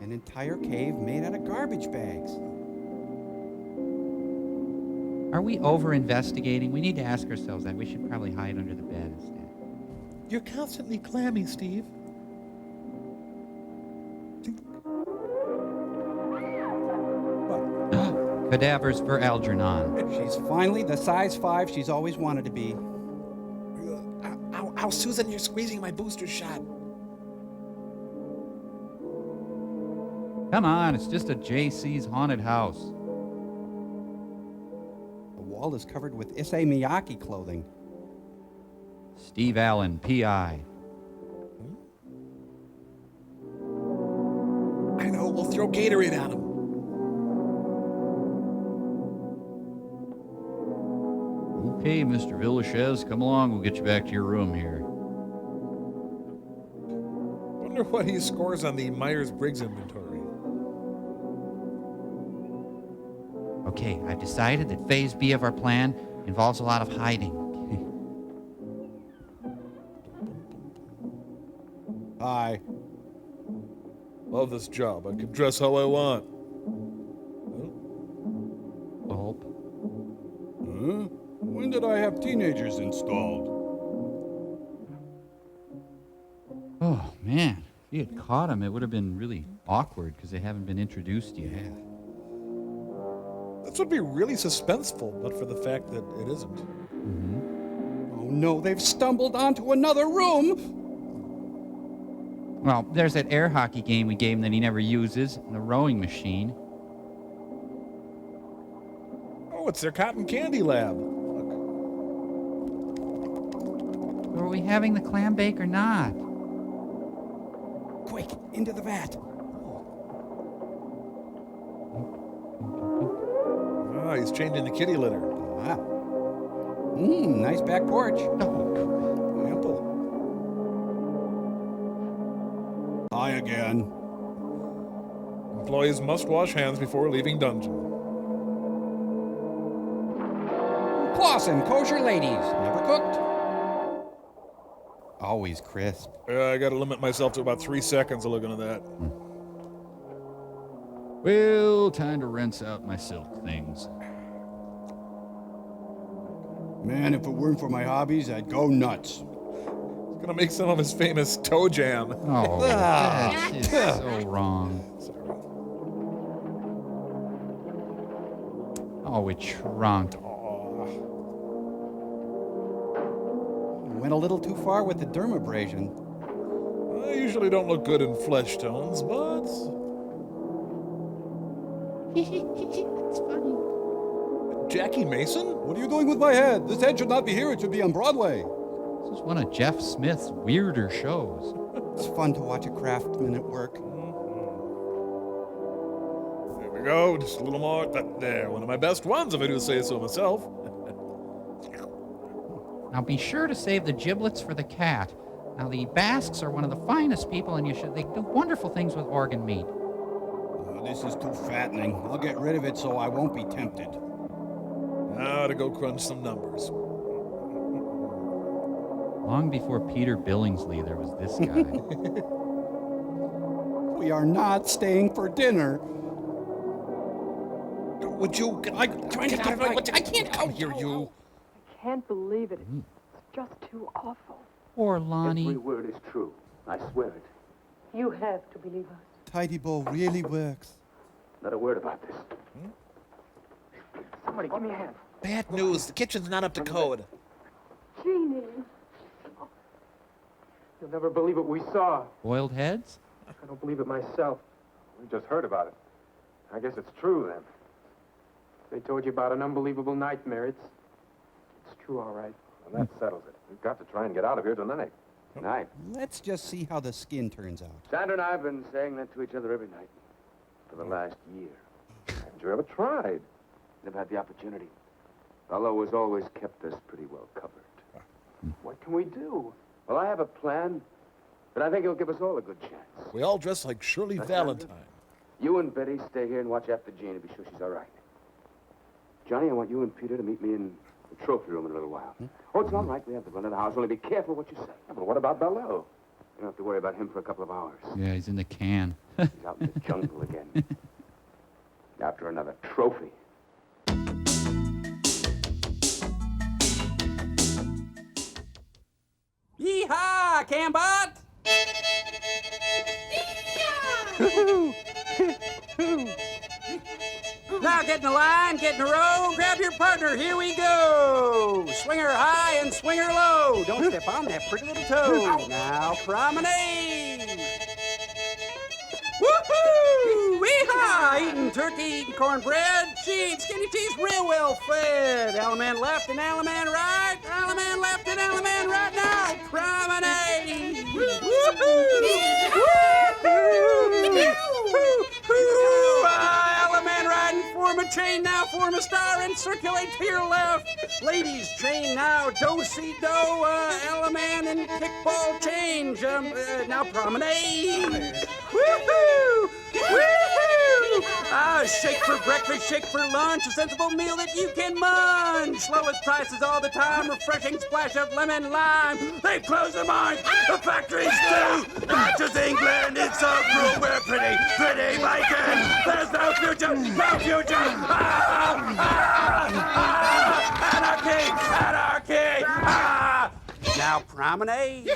An entire cave made out of garbage bags. Are we over-investigating? We need to ask ourselves that. We should probably hide under the bed instead. You're constantly clammy, Steve. Cadavers for Algernon. She's finally the size 5 she's always wanted to be. Ow, Susan, you're squeezing my booster shot. Come on, it's just a JC's haunted house. The wall is covered with Issei Miyake clothing. Steve Allen, P.I. I know, we'll throw Gatorade at him. Okay, Mr. Villashez, come along. We'll get you back to your room here. Wonder what he scores on the Myers-Briggs inventory. Okay, I've decided that Phase B of our plan involves a lot of hiding. Hi. Love this job. I can dress how I want. Help. Huh? When did I have teenagers installed? Oh, man. If you had caught him, it would have been really awkward because they haven't been introduced yet. Yeah. This would be really suspenseful, but for the fact that it isn't. Mm-hmm. Oh no, they've stumbled onto another room! Well, there's that air hockey game we gave him that he never uses, and the rowing machine. Oh, it's their cotton candy lab. Look. Are we having the clam bake or not? Quick, into the vat. Ah, he's changing the kitty litter. Ah. Nice back porch. Ample. Hi again. Employees must wash hands before leaving dungeon. Clausen, kosher ladies. Never cooked. Always crisp. I gotta limit myself to about 3 seconds of looking at that. Well, time to rinse out my silk things. Man, if it weren't for my hobbies, I'd go nuts. He's gonna make some of his famous toe jam. Oh, that is so wrong. Sorry. Oh, it shrunk. Went a little too far with the dermabrasion. I usually don't look good in flesh tones, but... It's funny. Jackie Mason? What are you doing with my head? This head should not be here. It should be on Broadway. This is one of Jeff Smith's weirder shows. It's fun to watch a craftsman at work. There we go. Just a little more. There, one of my best ones, if I do say so myself. Now be sure to save the giblets for the cat. Now the Basques are one of the finest people, and they do wonderful things with organ meat. Oh, this is too fattening. I'll get rid of it so I won't be tempted. Now to go crunch some numbers. Long before Peter Billingsley, there was this guy. We are not staying for dinner. Would you... I can't come here, you. I can't believe it. It's just too awful. Poor Lonnie. Every word is true. I swear it. You have to believe us. Tidy bowl really works. Not a word about this. Somebody give me a hand. Bad news. The kitchen's not up to code. Jeannie. You'll never believe what we saw. Boiled heads? I don't believe it myself. We just heard about it. I guess it's true, then. They told you about an unbelievable nightmare. It's true, all right. Well, that settles it. We've got to try and get out of here tonight. Tonight. Let's just see how the skin turns out. Sandra and I have been saying that to each other every night for the last year. Haven't you ever tried? Never had the opportunity. Bellow has always kept us pretty well covered. What can we do? Well, I have a plan, but I think it'll give us all a good chance. We all dress like Shirley Valentine. You and Betty stay here and watch after Jean to be sure she's all right. Johnny, I want you and Peter to meet me in the trophy room in a little while. Oh, it's all right. We have the run of the house. Only be careful what you say. Yeah, but what about Bellow? You don't have to worry about him for a couple of hours. Yeah, he's in the can. He's out in the jungle again. After another trophy. Yeehaw, Cambot! Now get in the line, get in a row, grab your partner, here we go! Swing her high and swing her low. Don't step on that pretty little toe. Now promenade! Woohoo! Wee Eating turkey, eating cornbread, she eats skinny cheese, real well fed. Alaman left and Alaman right. Alaman left and Alaman right now. Promenade. Alaman riding, form a chain now, form a star and circulate to your left. Ladies, chain now, do-si-do, Alaman and kickball change. Now promenade. Woohoo! Woohoo! Shake for breakfast, shake for lunch, a sensible meal that you can munch. Lowest prices all the time, refreshing splash of lemon lime. They've closed the mines, the factories too. Not just England, it's so cruel. We're pretty vacant. There's no future, no future. Anarchy! Now promenade.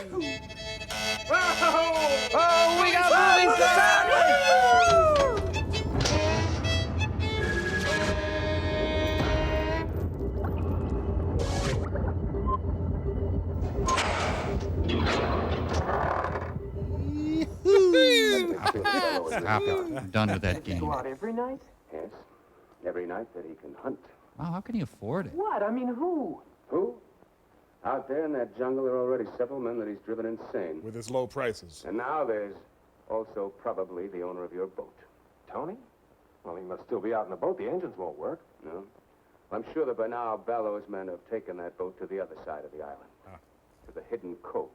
Oh, we got moving society! Stop it. I'm done with that game. Go out every night? Yes, every night that he can hunt. Wow, how can you afford it? What? I mean, who? Who? Out there in that jungle, there are already several men that he's driven insane. With his low prices. And now there's also probably the owner of your boat. Tony? Well, he must still be out in the boat. The engines won't work. No? I'm sure that by now Bellow's men have taken that boat to the other side of the island. To the hidden cove.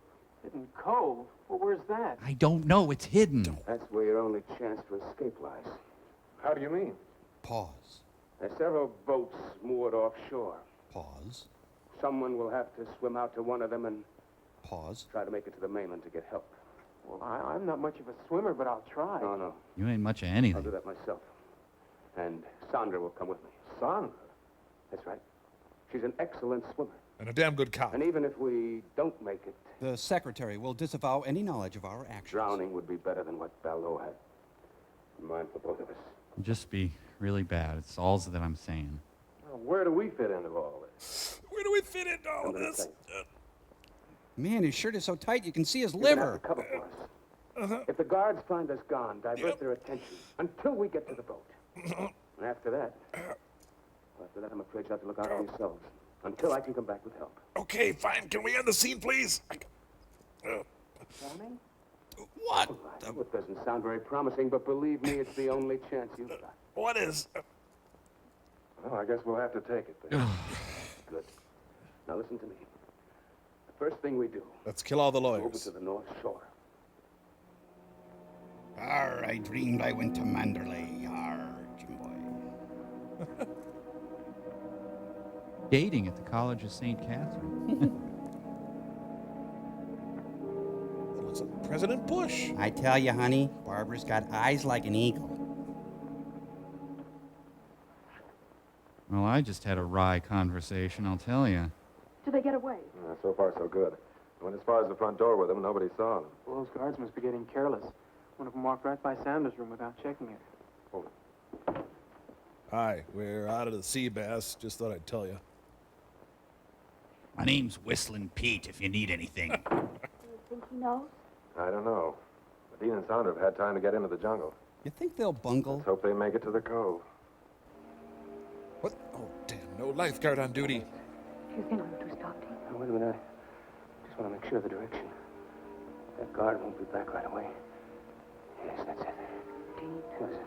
Hidden cove? Well, where's that? I don't know. It's hidden. That's where your only chance for escape lies. How do you mean? Pause. There's several boats moored offshore. Pause. Someone will have to swim out to one of them and Pause. try to make it to the mainland to get help. Well, I'm not much of a swimmer, but I'll try. No. You ain't much of I'll anything. do that myself. And Sandra will come with me. Sandra? That's right. She's an excellent swimmer. And a damn good cop. And even if we don't make it, The secretary will disavow any knowledge of our actions. drowning would be better than what Bellow had in mind for both of us. Just be really bad. It's all that I'm saying. Well, where do we fit into all this? Where do we fit into all this? Man, his shirt is so tight you can see his You're gonna have liver. to cover for us. If the guards find us gone, divert their attention until we get to the boat. And after that, I'm afraid you'll have to look out for yourselves until I can come back with help. Okay, fine. Can we end the scene, please? Drowning? What? Well, it doesn't sound very promising, but believe me, it's the only chance you've got. What is? Well, I guess we'll have to take it then. Good. Now listen to me. The first thing we do, Let's kill all the over lawyers. to the North Shore. Arr, I dreamed I went to Manderley. Arr, Jim boy. Dating at the College of St. Catherine. Looks like President Bush. I tell you, honey, Barbara's got eyes like an eagle. Well, I just had a wry conversation, I'll tell you. Did they get away? So far, so good. Went as far as the front door with them, nobody saw them. Well, those guards must be getting careless. One of them walked right by Sanders' room without checking it. Hi, we're out of the sea bass. Just thought I'd tell you. My name's Whistling Pete, if you need anything. Do you think he knows? I don't know. But Dean and Sandra have had time to get into the jungle. You think they'll bungle? Let's hope they make it to the cove. What? Oh, damn. No lifeguard on duty. She's going to stop him. Now, wait a minute. I just want to make sure of the direction. That guard won't be back right away. Yes, that's it. Dean, That's it.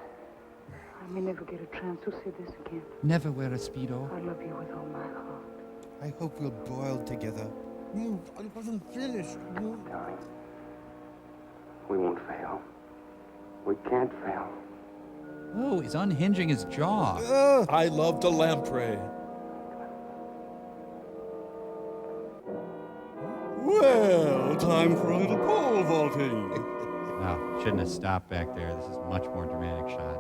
I may never get a chance to say this again. Never wear a Speedo. I love you with all my heart. I hope we'll boil together. No, I wasn't finished. No. Darling, we won't fail. We can't fail. Oh, he's unhinging his jaw. I love to lamprey. Well, time for a little pole vaulting. No, shouldn't have stopped back there. This is a much more dramatic shot.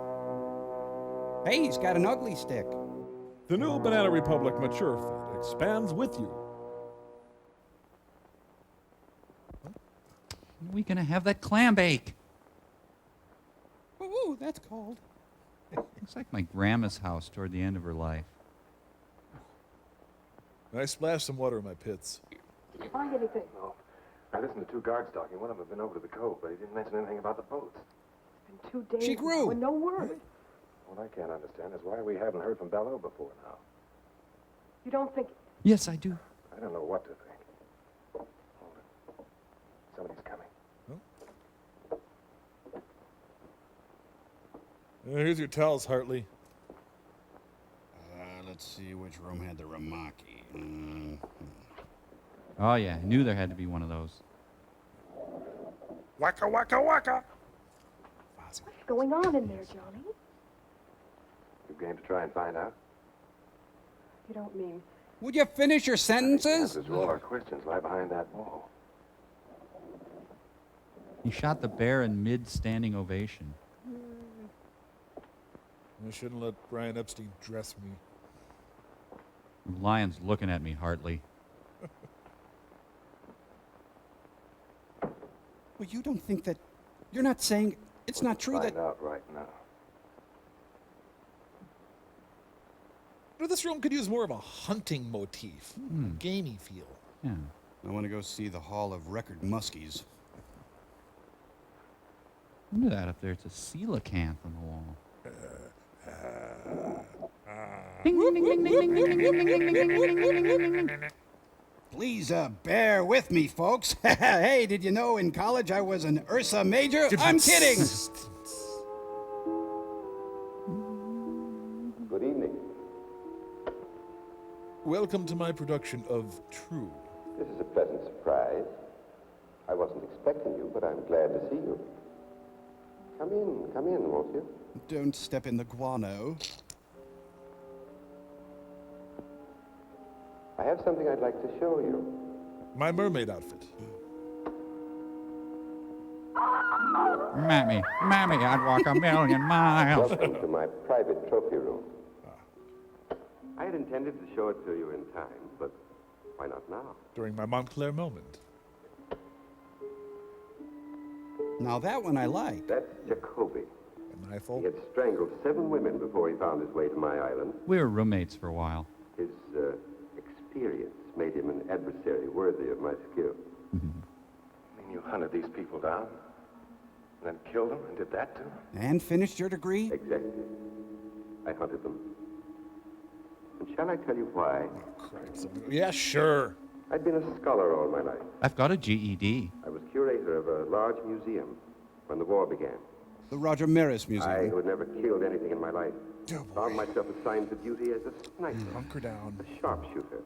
Hey, he's got an ugly stick. The new Banana Republic Mature Fit expands with you. When are we gonna have that clam bake? Ooh, that's cold. Looks like my grandma's house toward the end of her life. I splashed some water in my pits. Did you find anything? No. I listened to two guards talking. One of them had been over to the cove, but he didn't mention anything about the boats. been 2 days She grew. now and no word. What I can't understand is why we haven't heard from Bellow before now. You don't think... Yes, I do. I don't know what to think. Hold it. Somebody's coming. Here's your towels, Hartley. Let's see which room had the Ramaki. Oh, yeah. I knew there had to be one of those. Waka, waka, waka. What's going on in there, Johnny? You game to try and find out? You don't mean... Would you finish your sentences? Answers to all our questions lie behind that wall. He shot the bear in mid-standing ovation. I shouldn't let Brian Epstein dress me. The lion's looking at me, Hartley. Well, you don't think that... You're not saying it's not true that... Find out right now. You know, this room could use more of a hunting motif. Gamey feel. Yeah. I want to go see the Hall of Record Muskies. Look at that up there. It's a coelacanth on the wall. Ding, ding, ding, ding, ding, ding, ding, ding, ding, ding, ding, ding, ding, ding, ding. Please bear with me, folks. Hey, did you know in college I was an Ursa Major? I'm kidding. Good evening. Welcome to my production of True. This is a pleasant surprise. I wasn't expecting you, but I'm glad to see you. Come in, won't you? Don't step in the guano. I have something I'd like to show you. My mermaid outfit. Mammy, I'd walk a million miles. Welcome to my private trophy room. I had intended to show it to you in time, but why not now? During my Montclair moment. Now that one I like. That's Jacoby. My fault. He had strangled 7 women before he found his way to my island. We were roommates for a while. His experience made him an adversary worthy of my skill. I mean, you hunted these people down, and then killed them, and did that to them? And finished your degree? Exactly. I hunted them. And shall I tell you why? Yeah, sure. I'd been a scholar all my life. I've got a GED. I was curator of a large museum when the war began. The Roger Maris Museum. I, who had never killed anything in my life, found myself assigned to duty as a sniper. Hunker down. A sharpshooter,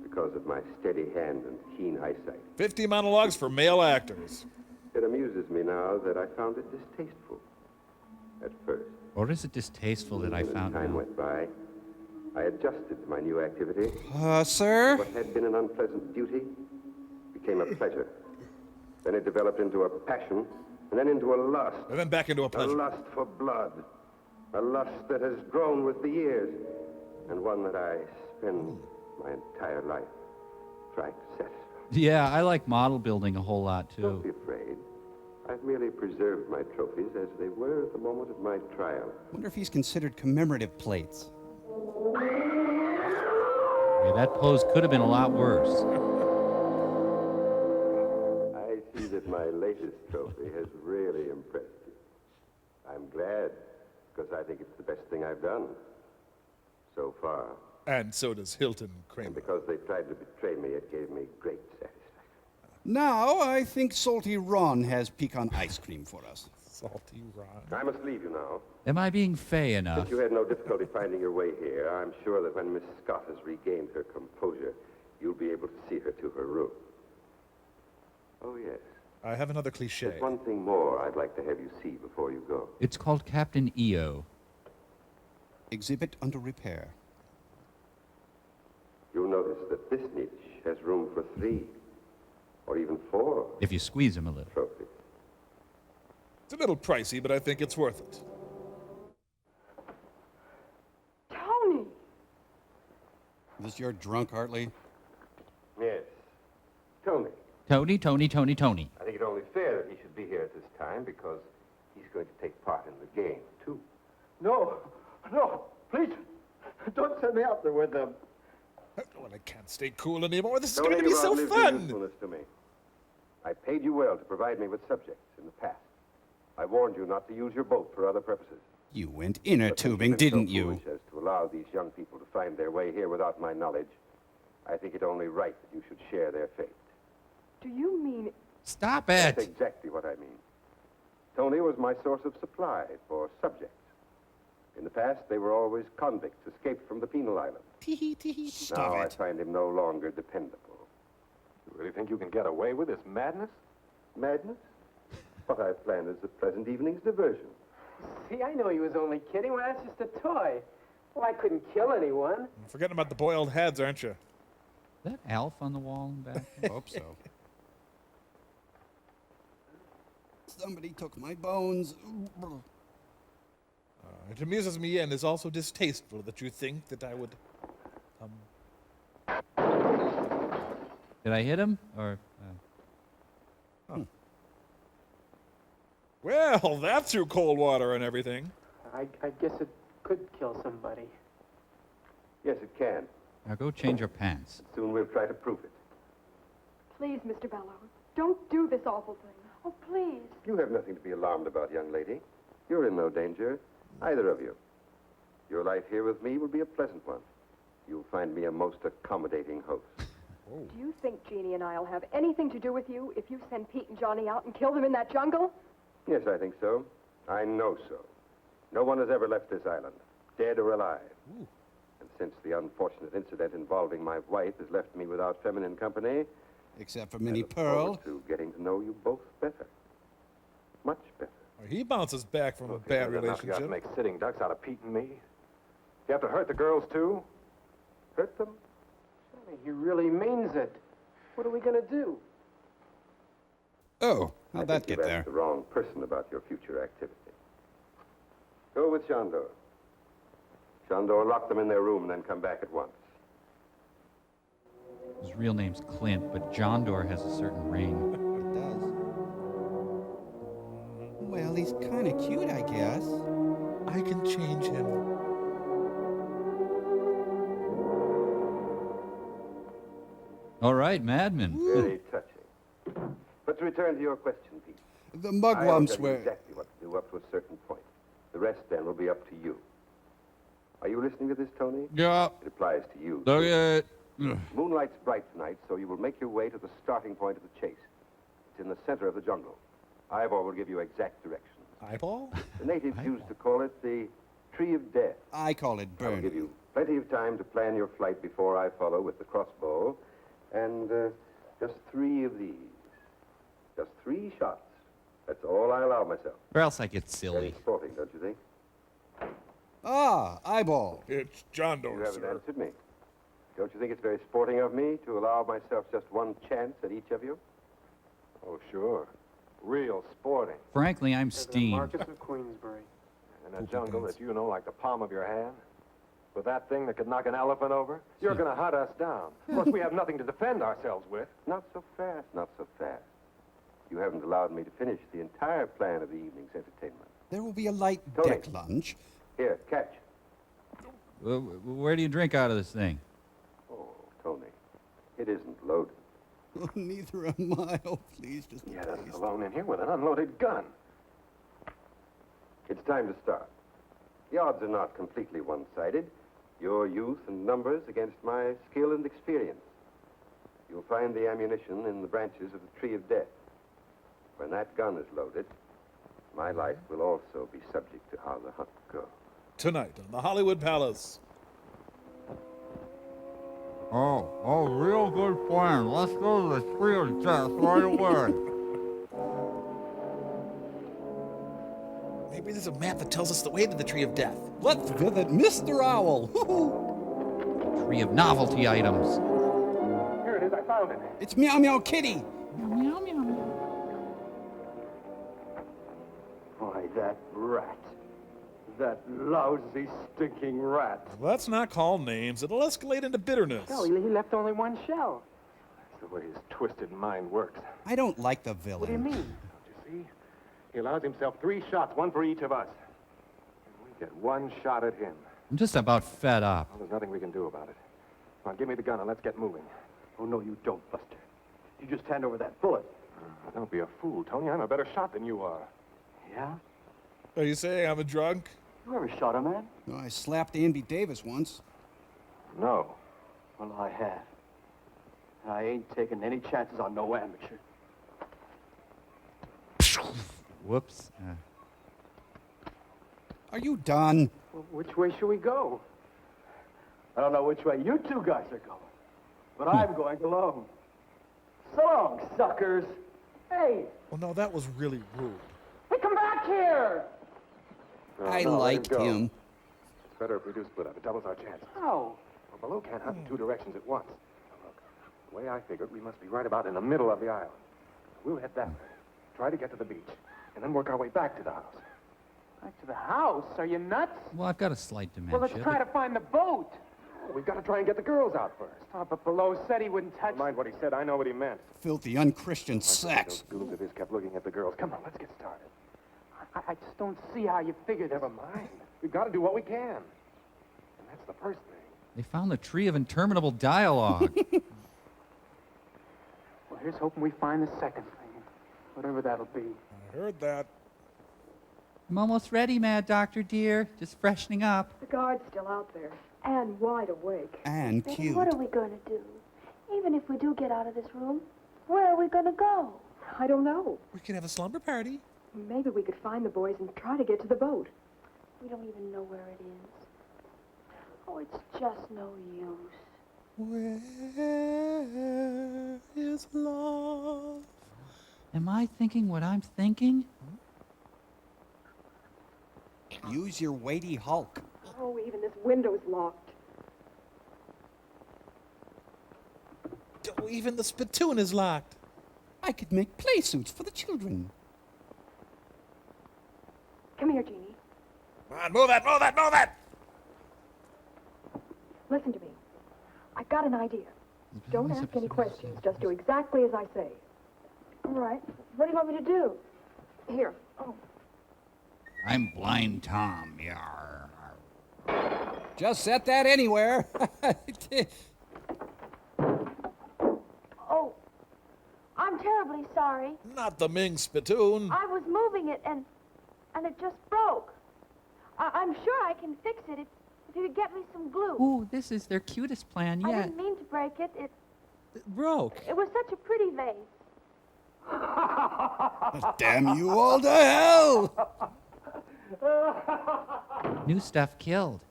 because of my steady hand and keen eyesight. 50 monologues for male actors. It amuses me now that I found it distasteful at first. Or is it distasteful that I found Time out? went by. I adjusted to my new activity. Sir? What had been an unpleasant duty became a pleasure. Then it developed into a passion, and then into a lust. And then back into a pleasure. A lust for blood. A lust that has grown with the years, and one that I spend my entire life trying to satisfy. Yeah, I like model building a whole lot, Don't too. be afraid. I've merely preserved my trophies as they were at the moment of my trial. Wonder if he's considered commemorative plates. Yeah, that pose could have been a lot worse. I see that my latest trophy has really impressed you. I'm glad, because I think it's the best thing I've done so far. And so does Hilton Kramer. And because they tried to betray me, it gave me great satisfaction. Now, I think Salty Ron has pecan ice cream for us. Salty Ron. I must leave you now. Am I being fey enough? Since you had no difficulty finding your way here, I'm sure that when Miss Scott has regained her composure, you'll be able to see her to her room. Oh, yes. I have another cliche. There's one thing more I'd like to have you see before you go. It's called Captain EO. Exhibit under repair. You'll notice that this niche has room for 3 or even 4 If you squeeze him a little. trophies. It's a little pricey, but I think it's worth it. Tony! This your drunk, Hartley? Yes. Tony. Tony. I think it only fair that he should be here at this time because he's going to take part in the game, too. No, please, don't send me out there with them. Well, I can't stay cool anymore. This is Don't going to be think so about listening fun. usefulness to me. I paid you well to provide me with subjects in the past. I warned you not to use your boat for other purposes. You went inner But since tubing, you've been didn't so you? foolish as to allow these young people to find their way here without my knowledge, I think it only right that you should share their fate. Do you mean... Stop That's it! exactly what I mean. Tony was my source of supply for subjects. In the past, they were always convicts escaped from the penal island. Stop Now it. I find him no longer dependable. You really think you can get away with this madness? Madness? What I planned is the present evening's diversion. See, I know he was only kidding. Well, that's just a toy. Well, I couldn't kill anyone. You're forgetting about the boiled heads, aren't you? Is that Alf on the wall in the back? Hope so. Somebody took my bones. It amuses me and is also distasteful that you think that I would... Did I hit him? Or... Well, that threw cold water and everything. I guess it could kill somebody. Yes, it can. Now go change your pants. Soon we'll try to prove it. Please, Mr. Bellow, don't do this awful thing. Oh, please. You have nothing to be alarmed about, young lady. You're in no danger, either of you. Your life here with me will be a pleasant one. You'll find me a most accommodating host. Do you think Jeannie and I'll have anything to do with you if you send Pete and Johnny out and kill them in that jungle? Yes, I think so. I know so. No one has ever left this island, dead or alive. And since the unfortunate incident involving my wife has left me without feminine company... Except for Minnie I look Pearl. forward to getting to know you both better. Much better. He bounces back from a bad You have to relationship. make sitting ducks out of Pete and me. You have to hurt the girls, too? Hurt them? He really means it. What are we going to do? Oh, I how'd think that get you've there? asked the wrong person about your future activity. Go with Shandor. Shandor, lock them in their room and then come back at once. His real name's Clint, but John Doe has a certain ring. It does. Well, he's kind of cute, I guess. I can change him. All right, Madman. Very touching. But to return to your question, Pete. The I'll mugwumps tell you were... exactly what to do up to a certain point. The rest, then, will be up to you. Are you listening to this, Tony? Yeah. It applies to you. Okay. Moonlight's bright tonight, so you will make your way to the starting point of the chase. It's in the center of the jungle. Eyeball will give you exact directions. Eyeball? The natives used to call it the Tree of Death. I call it I'll burn. give you plenty of time to plan your flight before I follow with the crossbow. And just 3 of these. Just 3 shots. That's all I allow myself. Or else I get Very silly. sporting, don't you think? Ah, eyeball. It's John Doe, You haven't sir. answered me. Don't you think it's very sporting of me to allow myself just one chance at each of you? Oh, sure. Real sporting. Frankly, I'm President steamed. Marcus of Queensbury. In a jungle that you know like the palm of your hand. With that thing that could knock an elephant over. You're going to hunt us down. Of course, we have nothing to defend ourselves with. Not so fast, not so fast. You haven't allowed me to finish the entire plan of the evening's entertainment. There will be a light Tony. deck lunch. Here, catch. Where do you drink out of this thing? Oh, Tony, it isn't loaded. Oh, neither am I. Oh, please, just You had us alone in here with an unloaded gun. It's time to start. The odds are not completely one-sided. Your youth and numbers against my skill and experience. You'll find the ammunition in the branches of the Tree of Death. When that gun is loaded, my life will also be subject to how the hunt goes. Tonight on the Hollywood Palace. Oh, real good plan. Let's go to the Tree of Death right away. Maybe there's a map that tells us the way to the Tree of Death. Let's visit Mr. Owl. Tree of novelty items. Here it is. I found it. It's Meow Meow Kitty. Meow, meow, meow. Why, that rat. That lousy, stinking rat. Let's not call names. It'll escalate into bitterness. No, he left only 1 shell. That's the way his twisted mind works. I don't like the villain. What do you mean? Don't you see? He allows himself 3 shots, 1 for each of us. And we get 1 shot at him. I'm just about fed up. Well, there's nothing we can do about it. Now, give me the gun and let's get moving. Oh, no, you don't, Buster. You just hand over that bullet. Don't be a fool, Tony. I'm a better shot than you are. Yeah? Are you saying I'm a drunk? You ever shot a man? No, I slapped Andy Davis once. No. Well, I have. And I ain't taking any chances on no amateur. Whoops. Are you done? Well, which way should we go? I don't know which way you two guys are going, but I'm going alone. So long, suckers. Hey! Well, no, that was really rude. Hey, come back here! I liked him. It's better if we do split up. It doubles our chances. How? Well, Bellow can't hunt in two directions at once. Now, look, the way I figured, we must be right about in the middle of the island. We'll head that way, try to get to the beach, and then work our way back to the house. Back to the house? Are you nuts? Well, I've got a slight dementia. Well, let's try to find the boat. We've got to try and get the girls out first. Oh, but Bellow said he wouldn't touch... Never mind what he said. I know what he meant. Filthy, unchristian sex. Those goons of his kept looking at the girls. Come on, let's get started. I just don't see how you figured. Never mind. We've got to do what we can. And that's the first thing. They found the tree of interminable dialogue. Well, here's hoping we find the second thing, whatever that'll be. I heard that. I'm almost ready, Mad Doctor, dear. Just freshening up. The guard's still out there, and wide awake. And Then cute. what are we going to do? Even if we do get out of this room, where are we going to go? I don't know. We can have a slumber party. Maybe we could find the boys and try to get to the boat. We don't even know where it is. Oh, it's just no use. Where is love? Am I thinking what I'm thinking? Use your weighty hulk. Oh, even this window's locked. Oh, even the spittoon is locked. I could make play suits for the children. Come here, Jeannie. Come on, move it, move it, move it! Listen to me. I got an idea. Don't ask any questions. Just do exactly as I say. All right. What do you want me to do? Here. Oh. I'm Blind Tom, yar. Just set that anywhere. Oh, I'm terribly sorry. Not the Ming spittoon. I was moving it and it just broke. I'm sure I can fix it if you could get me some glue. Ooh, this is their cutest plan I yet. didn't mean to break it. It broke. It was such a pretty vase. Damn you all to hell! New stuff killed.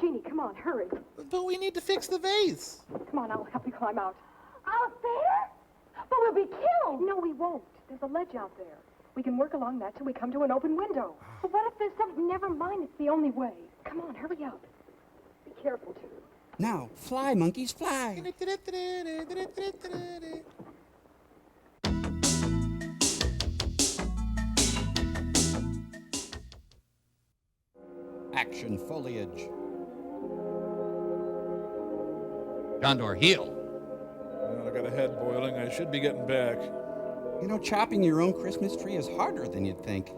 Jeannie, come on, hurry. But we need to fix the vase. Come on, I'll help you climb out. Out there? But we'll be killed. No, we won't. There's a ledge out there. We can work along that till we come to an open window. But what if there's something... Never mind, it's the only way. Come on, hurry up. Be careful, too. Now, fly, monkeys, fly. Action foliage. Condor, heel. Well, I got a head boiling. I should be getting back. You know, chopping your own Christmas tree is harder than you'd think.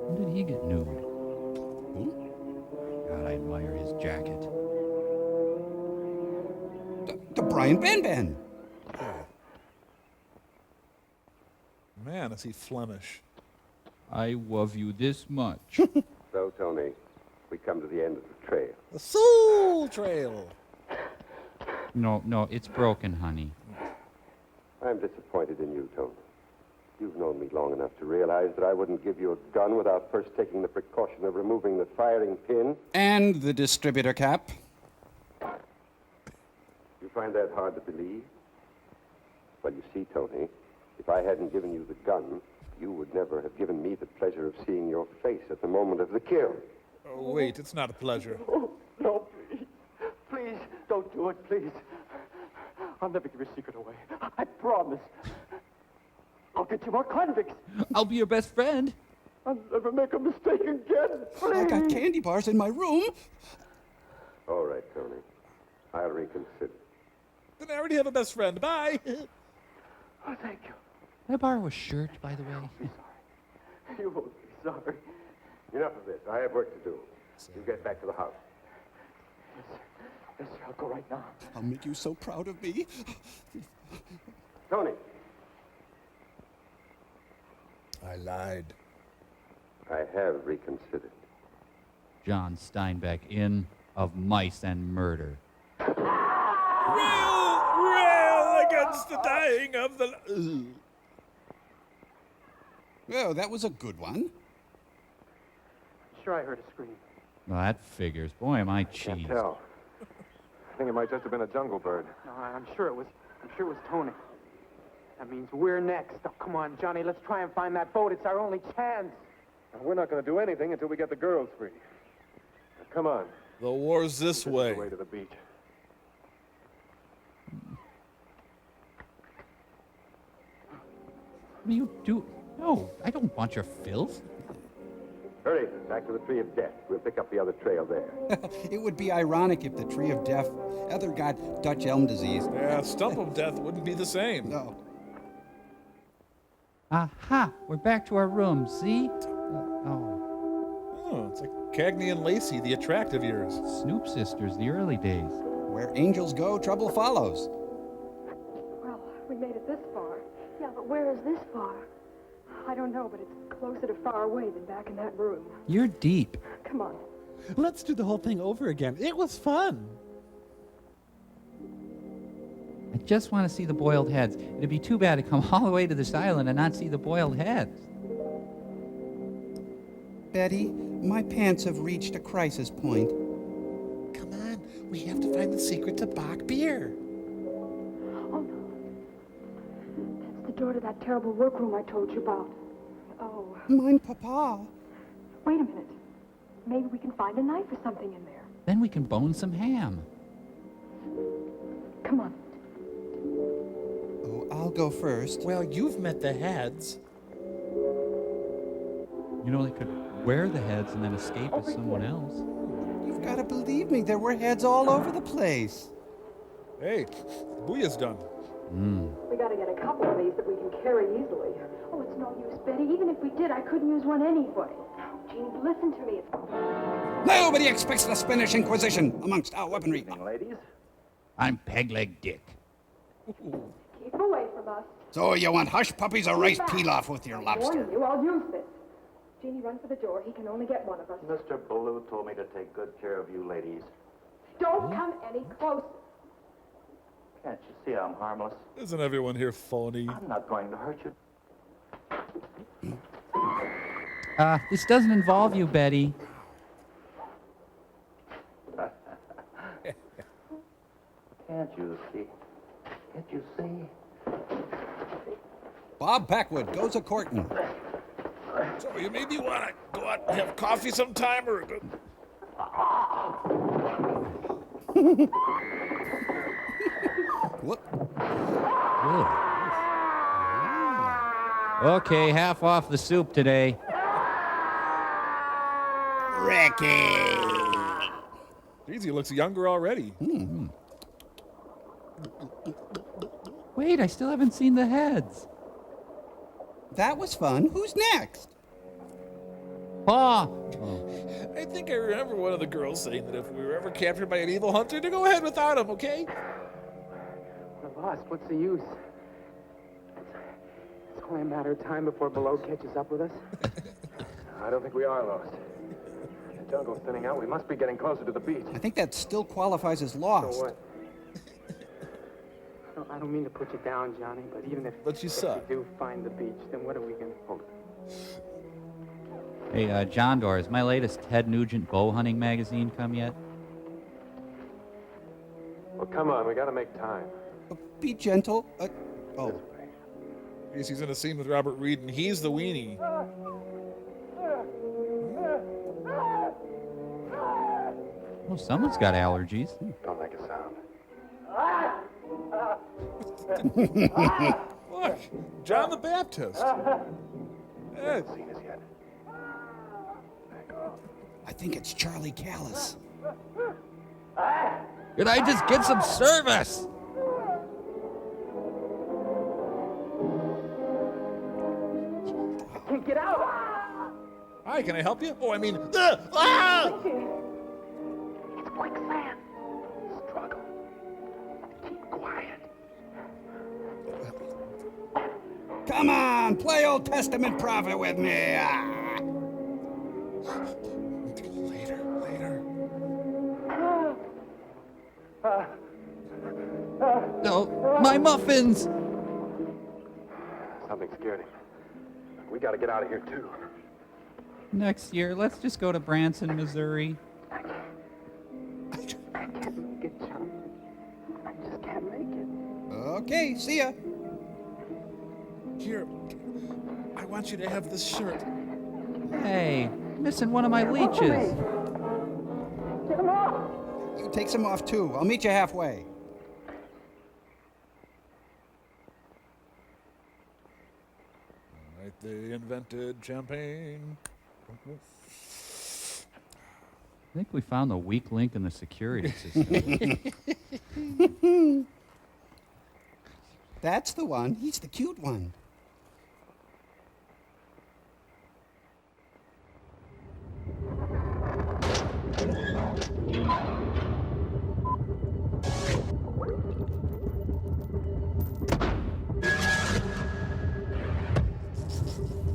When did he get nude? God, I admire his jacket. The Brian Van Van. Man, is he Flemish. I love you this much. So, Tony, we come to the end of the trail. The Soul Trail. No, it's broken, honey. I'm disappointed in you, Tony. You've known me long enough to realize that I wouldn't give you a gun without first taking the precaution of removing the firing pin. And the distributor cap. You find that hard to believe? Well, you see, Tony, if I hadn't given you the gun, you would never have given me the pleasure of seeing your face at the moment of the kill. Oh, wait, it's not a pleasure. Oh, no, please. Please, don't do it, please. I'll never give your secret away. I promise. I'll get you more convicts. I'll be your best friend. I'll never make a mistake again, please. I got candy bars in my room. All right, Tony. I'll reconsider. Then I already have a best friend. Bye. Oh, thank you. Can I borrow a shirt, by the way? You won't be sorry. Enough of this. I have work to do. You get back to the house. Yes, sir. Yes, sir. I'll go right now. I'll make you so proud of me. Tony. I lied. I have reconsidered. John Steinbeck in Of Mice and Murder. Rail against the dying of the... Oh, that was a good one. Sure, I heard a scream. Well, that figures. Boy, am I Can't cheesed. tell. I think it might just have been a jungle bird. No, I'm sure it was Tony. That means we're next. Oh, come on, Johnny, let's try and find that boat. It's our only chance. And we're not going to do anything until we get the girls free. Now, come on. The war's this way. The way to the beach. You do... No, I don't want your filth. Hurry, back to the Tree of Death. We'll pick up the other trail there. It would be ironic if the Tree of Death either got Dutch elm disease. Yeah, Stump of Death wouldn't be the same. No. Aha! We're back to our room, see? Oh, it's like Cagney and Lacey, the attractive years. Snoop Sisters, the early days. Where angels go, trouble follows. Well, we made it this far. Yeah, but where is this far? I don't know, but it's closer to far away than back in that room. You're deep. Come on. Let's do the whole thing over again. It was fun. I just want to see the boiled heads. It'd be too bad to come all the way to this island and not see the boiled heads. Betty, my pants have reached a crisis point. Come on, we have to find the secret to Bach beer. Oh, no. That's the door to that terrible workroom I told you about. Oh. Mein Papa. Wait a minute. Maybe we can find a knife or something in there. Then we can bone some ham. Come on. Oh, I'll go first. Well, you've met the heads. You know, they could wear the heads and then escape as someone else. You've got to believe me, there were heads all over the place. Hey, Booyah's done. We gotta get a couple of these that we can carry easily. Oh, it's no use, Betty. Even if we did, I couldn't use one anyway. Jeannie, listen to me. Nobody expects the Spanish Inquisition amongst our weaponry. Ladies. I'm Peg-Leg Dick. Keep away from us. So you want hush puppies or rice pilaf with your I'm lobster? warning you, I'll use this. Jeannie, run for the door. He can only get one of us. Mr. Bellow told me to take good care of you ladies. Don't come any closer. Can't you see I'm harmless? Isn't everyone here phony? I'm not going to hurt you. This doesn't involve you, Betty. Can't you see? Can't you see? Bob Packwood goes a courtin'. So you maybe want to go out and have coffee sometime or... What? Okay, half off the soup today. Ricky! Geez, he looks younger already. Wait, I still haven't seen the heads. That was fun. Who's next? Pa! I think I remember one of the girls saying that if we were ever captured by an evil hunter, to go ahead without him, okay? We're lost. What's the use? It's only a matter of time before Bellow catches up with us. I don't think we are lost. The jungle's thinning out. We must be getting closer to the beach. I think that still qualifies as lost. So what? I don't mean to put you down, Johnny, but even if But you suck. we do find the beach, then what are we going to... Hey, John Doerr, has my latest Ted Nugent bow hunting magazine come yet? Well, come on. We got to make time. Be gentle. Oh. He's in a scene with Robert Reed, and he's the weenie. Oh, someone's got allergies. Don't make a sound. Look, John the Baptist. Haven't seen us yet. I think it's Charlie Callis. Could I just get some service? I can't get out! Hi, can I help you? Oh, I mean... It's quicksand. Struggle. Keep quiet. Come on, play Old Testament prophet with me. Later. No, my muffins! Something scared him. We gotta get out of here, too. Next year, let's just go to Branson, Missouri. I can't make it, John. I just can't make it. Okay, see ya. Here, I want you to have this shirt. Hey, missing one of my leeches. Get him off! You take some off, too. I'll meet you halfway. Right, they invented champagne. I think we found the weak link in the security system. That's the one. He's the cute one.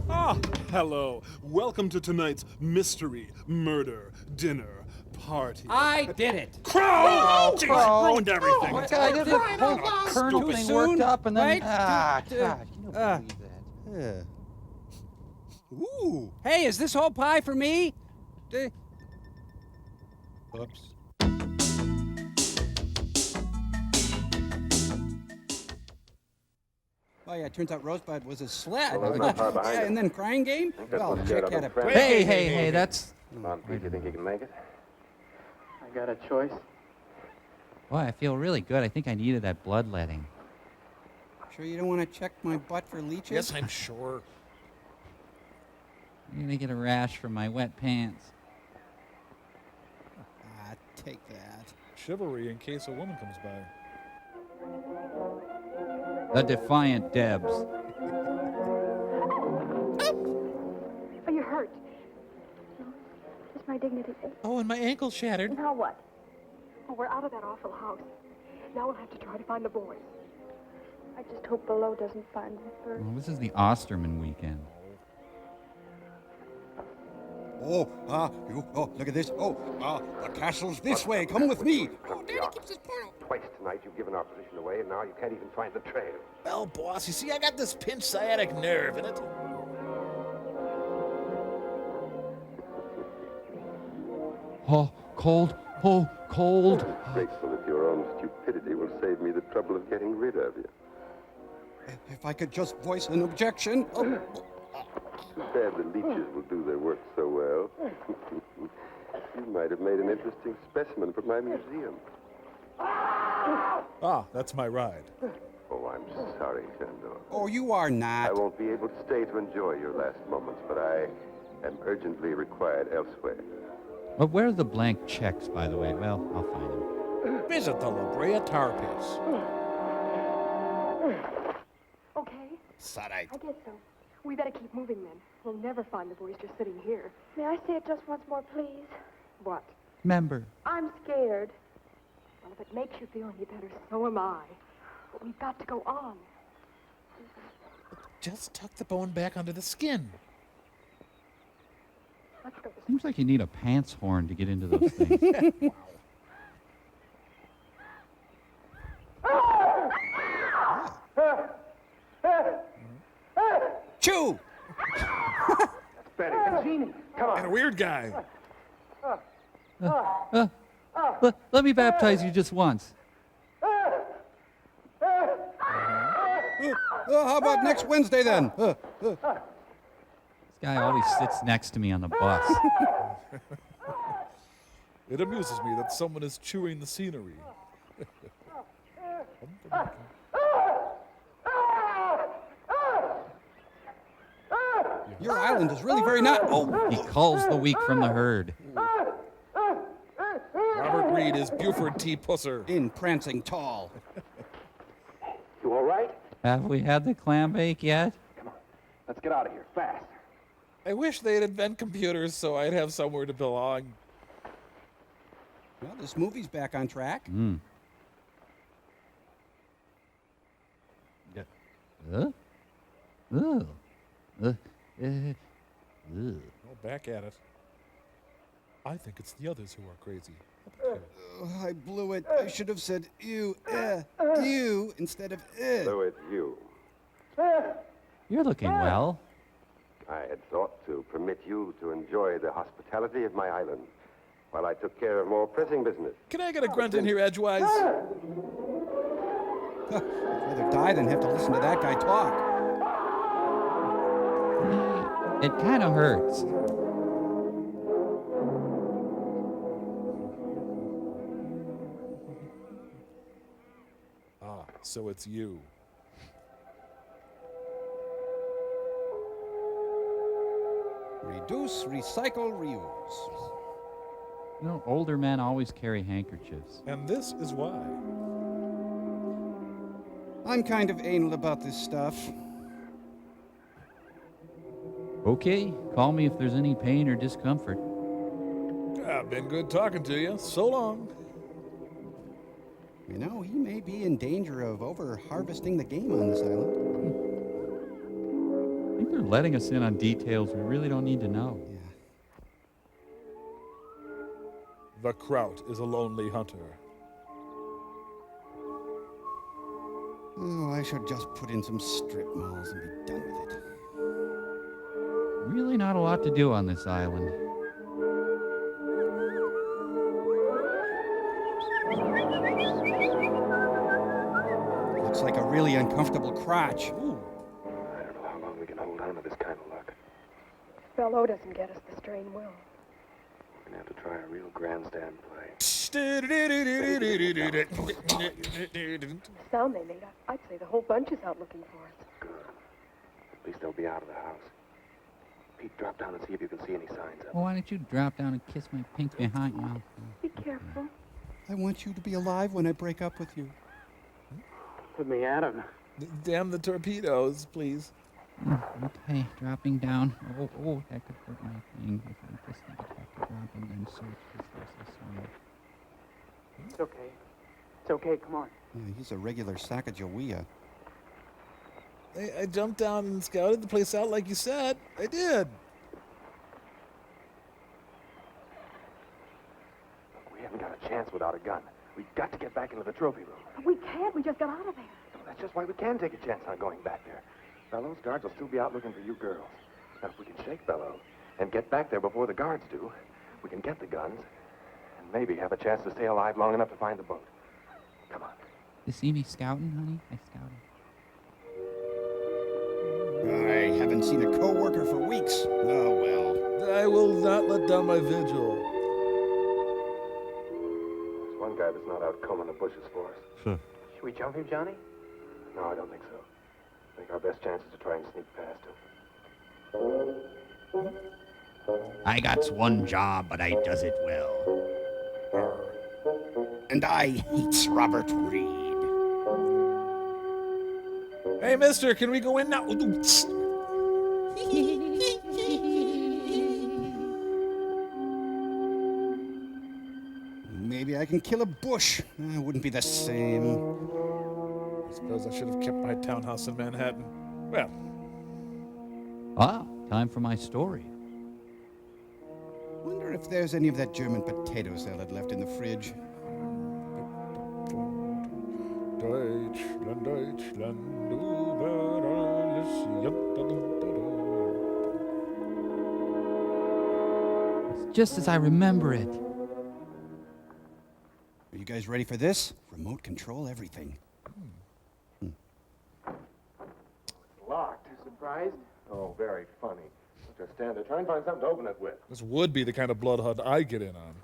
Ah, hello. Welcome to tonight's mystery murder dinner party. I did it. Crow! Jeez, Crow. ruined everything. What I did the whole Colonel Too thing soon, worked up and then right? God, Too- you don't believe that. Ooh. Hey, is this whole pie for me? Oops. Oh, yeah, it turns out Rosebud was a sled. Well, there's not far behind Yeah, it. and then Crying Game? I think that's Well, what scared Chick our had a... little friend. Hey, that's... Come on, Pete, you think you can make it? I got a choice. Boy, I feel really good. I think I needed that bloodletting. Sure you don't want to check my butt for leeches? Yes, I'm sure. I'm gonna get a rash from my wet pants. Ah, take that. Chivalry in case a woman comes by. The Defiant Debs. Are you hurt? Is my dignity? Oh, and my ankle shattered. Now what? Oh, we're out of that awful house. Now we'll have to try to find the boys. I just hope Bellow doesn't find them first. Well, this is the Osterman weekend. Oh, look at this. The castle's this way. Come with me. Twice tonight you've given our position away, and now you can't even find the trail. Well, boss, you see, I got this pinched sciatic nerve in it. Oh, cold. Oh, cold. Grateful that your own stupidity will save me the trouble of getting rid of you. If I could just voice an objection. Oh. Too bad the leeches will do their work so well. You might have made an interesting specimen for my museum. Ah, that's my ride. Oh, I'm sorry, Shandor. Oh, you are not. I won't be able to stay to enjoy your last moments, but I am urgently required elsewhere. Well, where are the blank checks, by the way? Well, I'll find them. Visit the La Brea Tar Pits. Okay? Sorry. I guess so. We better keep moving then. We'll never find the boys just sitting here. May I say it just once more, please? What? Member. I'm scared. Well, if it makes you feel any better, so am I. But we've got to go on. Just tuck the bone back under the skin. Let's go. Seems like you need a pants horn to get into those things. Chew! That's Betty. And Jeannie, come on. And a weird guy. Let me baptize you just once. How about next Wednesday then? This guy always sits next to me on the bus. It amuses me that someone is chewing the scenery. Your island is really very not. Oh, he calls the weak from the herd. Robert Reed is Buford T. Pusser. In prancing tall. You all right? Have we had the clam bake yet? Come on. Let's get out of here, fast. I wish they'd invent computers so I'd have somewhere to belong. Well, this movie's back on track. Mm. Huh? Ugh. Ugh. Oh, back at it. I think it's the others who are crazy. I blew it. I should have said you instead of So it's you. You're looking well. I had thought to permit you to enjoy the hospitality of my island while I took care of more pressing business. Can I get a grunt in here edgewise? I'd rather die than have to listen to that guy talk. It kind of hurts. Ah, so it's you. Reduce, recycle, reuse. You know, older men always carry handkerchiefs. And this is why. I'm kind of anal about this stuff. Okay, call me if there's any pain or discomfort. Been good talking to you. So long. You know, he may be in danger of over-harvesting the game on this island. I think they're letting us in on details we really don't need to know. Yeah. The Kraut is a lonely hunter. Oh, I should just put in some strip malls and be done with it. Really not a lot to do on this island. Looks like a really uncomfortable crotch. Ooh. I don't know how long we can hold on to this kind of luck. Bellow doesn't get us, the strain will. We're gonna have to try a real grandstand play. The sound they made, I'd say the whole bunch is out looking for us. Good. At least they'll be out of the house. Pete, drop down and see if you can see any signs of them. Well, why don't you drop down and kiss my pink behind? Well, Be careful. I want you to be alive when I break up with you. Put me at him. Damn the torpedoes, please. Okay, dropping down. Oh, that could hurt my thing. If I just have to drop and then search because there's this one. It's okay. It's okay, come on. Yeah, he's a regular Sacagawea. I jumped down and scouted the place out like you said. I did. We haven't got a chance without a gun. We've got to get back into the trophy room. We can't. We just got out of there. That's just why we can take a chance on going back there. Bellow's guards will still be out looking for you girls. Now, if we can shake Bellow and get back there before the guards do, we can get the guns and maybe have a chance to stay alive long enough to find the boat. Come on. You see me scouting, honey? I scouted. I haven't seen a co-worker for weeks. Oh, well. I will not let down my vigil. There's one guy that's not out combing the bushes for us. Should we jump him, Johnny? No, I don't think so. I think our best chance is to try and sneak past him. I got one job, but I does it well. And I hates Robert Reed. Hey, mister, can we go in now? Maybe I can kill a bush. It wouldn't be the same. I suppose I should have kept my townhouse in Manhattan. Well. Ah, time for my story. Wonder if there's any of that German potato salad left in the fridge. Deutschland, Deutschland, über alles. It's just as I remember it. Are you guys ready for this? Remote control everything. Locked. Surprised? Oh, very funny. Just stand there. Try and find something to open it with. This would be the kind of blood hunt I get in on.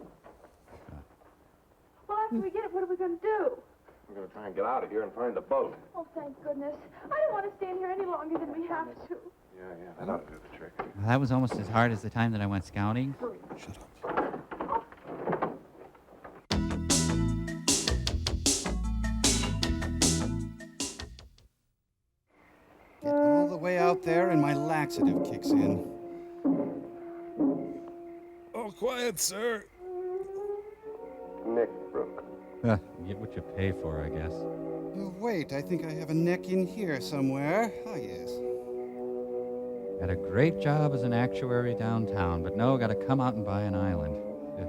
Well, after we get it, what are we going to do? We're going to try and get out of here and find the boat. Oh, thank goodness. I don't want to stay in here any longer than we have to. Yeah, that ought to do the trick. Well, that was almost as hard as the time that I went scouting. Shut up. Get all the way out there and my laxative kicks in. Oh, quiet, sir. Nick Brooke. Get what you pay for, I guess. Oh, wait, I think I have a neck in here somewhere. Oh, yes. Had a great job as an actuary downtown, but no, gotta come out and buy an island. Ugh.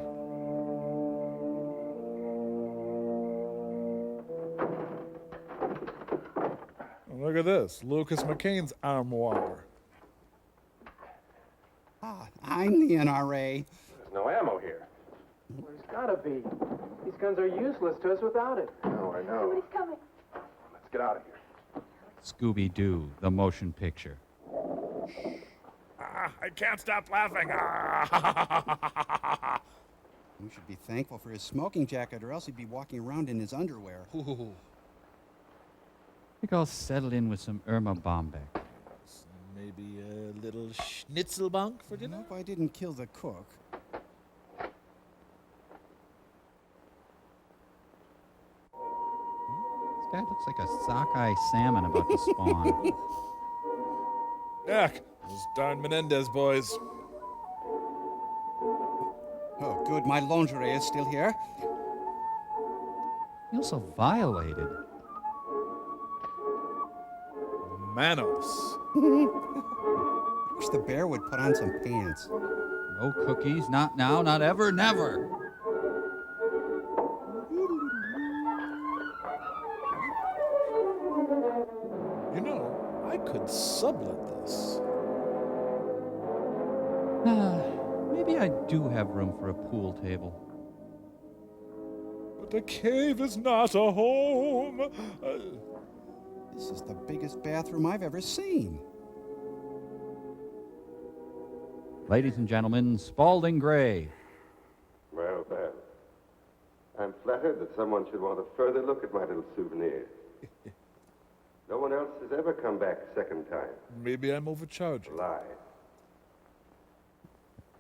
Look at this, Lucas McCain's armoire. Ah, I'm the NRA. There's no ammo here. Well, there's gotta be. These guns are useless to us without it. No, I know. Somebody's coming. Let's get out of here. Scooby-Doo, the motion picture. I can't stop laughing. Ah. You should be thankful for his smoking jacket, or else he'd be walking around in his underwear. I think I'll settle in with some Irma Bombeck. Maybe a little schnitzelbank for dinner? Nope, I didn't kill the cook. This guy looks like a sockeye salmon about to spawn. Yak, those darn Menendez boys. Oh, good, my lingerie is still here. He also violated. Manos. I wish the bear would put on some pants. No cookies, not now, not ever, never. You know, I could sublet this. Maybe I do have room for a pool table. But the cave is not a home. This is the biggest bathroom I've ever seen. Ladies and gentlemen, Spalding Gray. Well, then. I'm flattered that someone should want a further look at my little souvenir. No one else has ever come back a second time. Maybe I'm overcharging. Lie.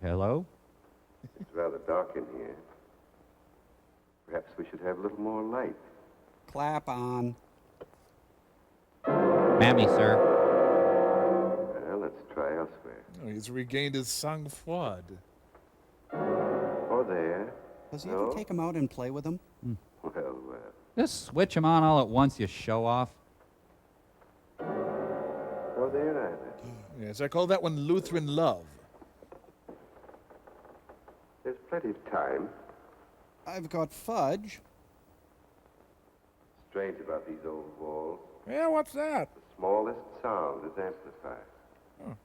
Hello? It's rather dark in here. Perhaps we should have a little more light. Clap on. Mammy, sir. Well, let's try elsewhere. Oh, he's regained his sang-froid. Or there. Does he ever take him out and play with him? Well. Just switch them on all at once, you show off. Or there either. Yes, I call that one Lutheran love. There's plenty of time. I've got fudge. Strange about these old walls. Yeah, what's that? The smallest sound is amplified. Oh.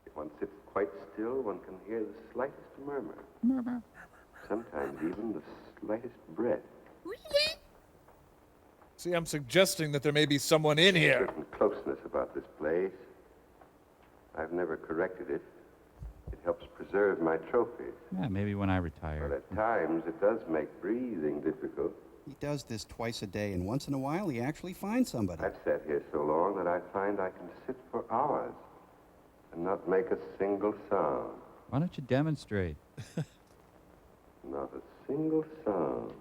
If one sits quite still, one can hear the slightest murmur. Murmur. Sometimes even the slightest breath. See, I'm suggesting that there may be someone in here. Certain closeness about this place. I've never corrected it. It helps preserve my trophies. Yeah, maybe when I retire. But at times it does make breathing difficult. He does this twice a day, and once in a while he actually finds somebody. I've sat here so long that I find I can sit for hours and not make a single sound. Why don't you demonstrate? Not a single sound.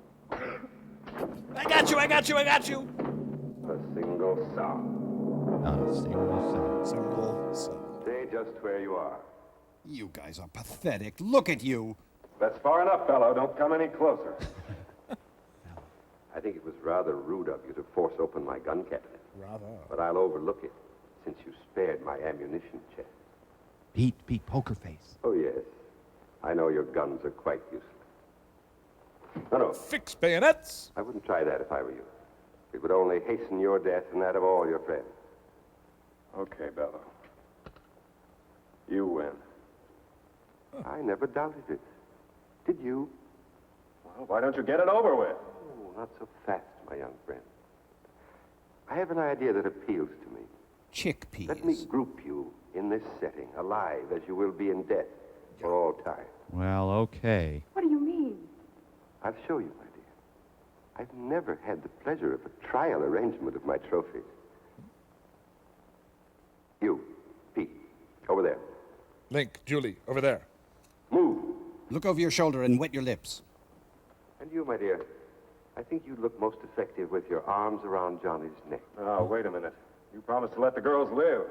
I got you, I got you, I got you! A single sound. Not a single sound. Single sound. Stay just where you are. You guys are pathetic. Look at you. That's far enough, Bellow. Don't come any closer. I think it was rather rude of you to force open my gun cabinet. Rather. But I'll overlook it, since you spared my ammunition chest. Pete, poker face. Oh, yes. I know your guns are quite useless. No. Fix bayonets! I wouldn't try that if I were you. It would only hasten your death and that of all your friends. Okay, Bellow. You win. I never doubted it. Did you? Well, why don't you get it over with? Oh, not so fast, my young friend. I have an idea that appeals to me. Chickpeas. Let me group you in this setting, alive as you will be in death for all time. Well, okay. What do you mean? I'll show you, my dear. I've never had the pleasure of a trial arrangement of my trophies. You, Pete, over there. Link, Julie, over there. Move. Look over your shoulder and wet your lips. And you, my dear, I think you'd look most effective with your arms around Johnny's neck. Oh, wait a minute. You promised to let the girls live.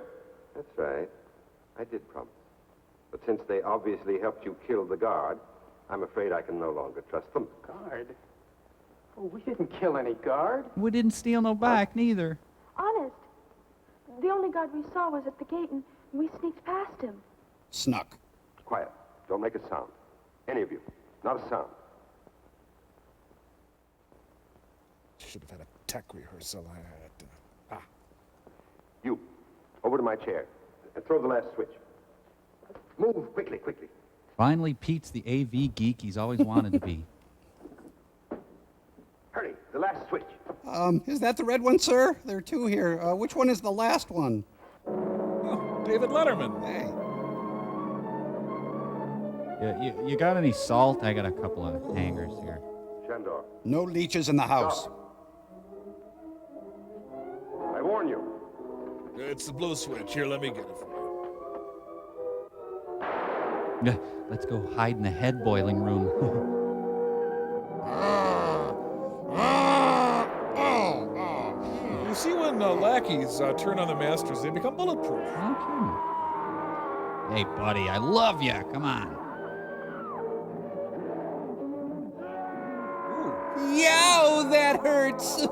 That's right. I did promise. But since they obviously helped you kill the guard, I'm afraid I can no longer trust them. Guard? Oh, we didn't kill any guard. We didn't steal no back, neither. Honest. The only guard we saw was at the gate, and We sneaked past him. Snuck. Quiet. Don't make a sound. Any of you. Not a sound. Should have had a tech rehearsal. You. Over to my chair. And throw the last switch. Move quickly, quickly. Finally, Pete's the AV geek he's always wanted to be. Hurry. The last switch. Is that the red one, sir? There are two here. Which one is the last one? Oh, David Letterman. Hey. You got any salt? I got a couple of hangers here. Shandor. No leeches in the house. Stop. I warn you. It's the blue switch. Here, let me get it for you. Let's go hide in the head boiling room. You see, when lackeys turn on the masters, they become bulletproof. No kidding. Hey, buddy, I love you. Come on. Yow, that hurts.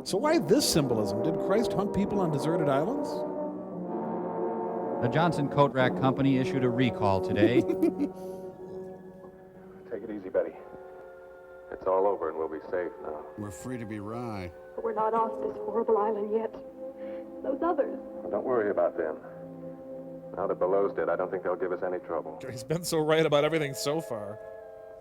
So why this symbolism? Did Christ hunt people on deserted islands? The Johnson Coat Rack Company issued a recall today. Take it easy, Betty. It's all over and we'll be safe now. We're free to be wry. But we're not off this horrible island yet. Those others. Well, don't worry about them. Now that Bellow's dead, I don't think they'll give us any trouble. He's been so right about everything so far.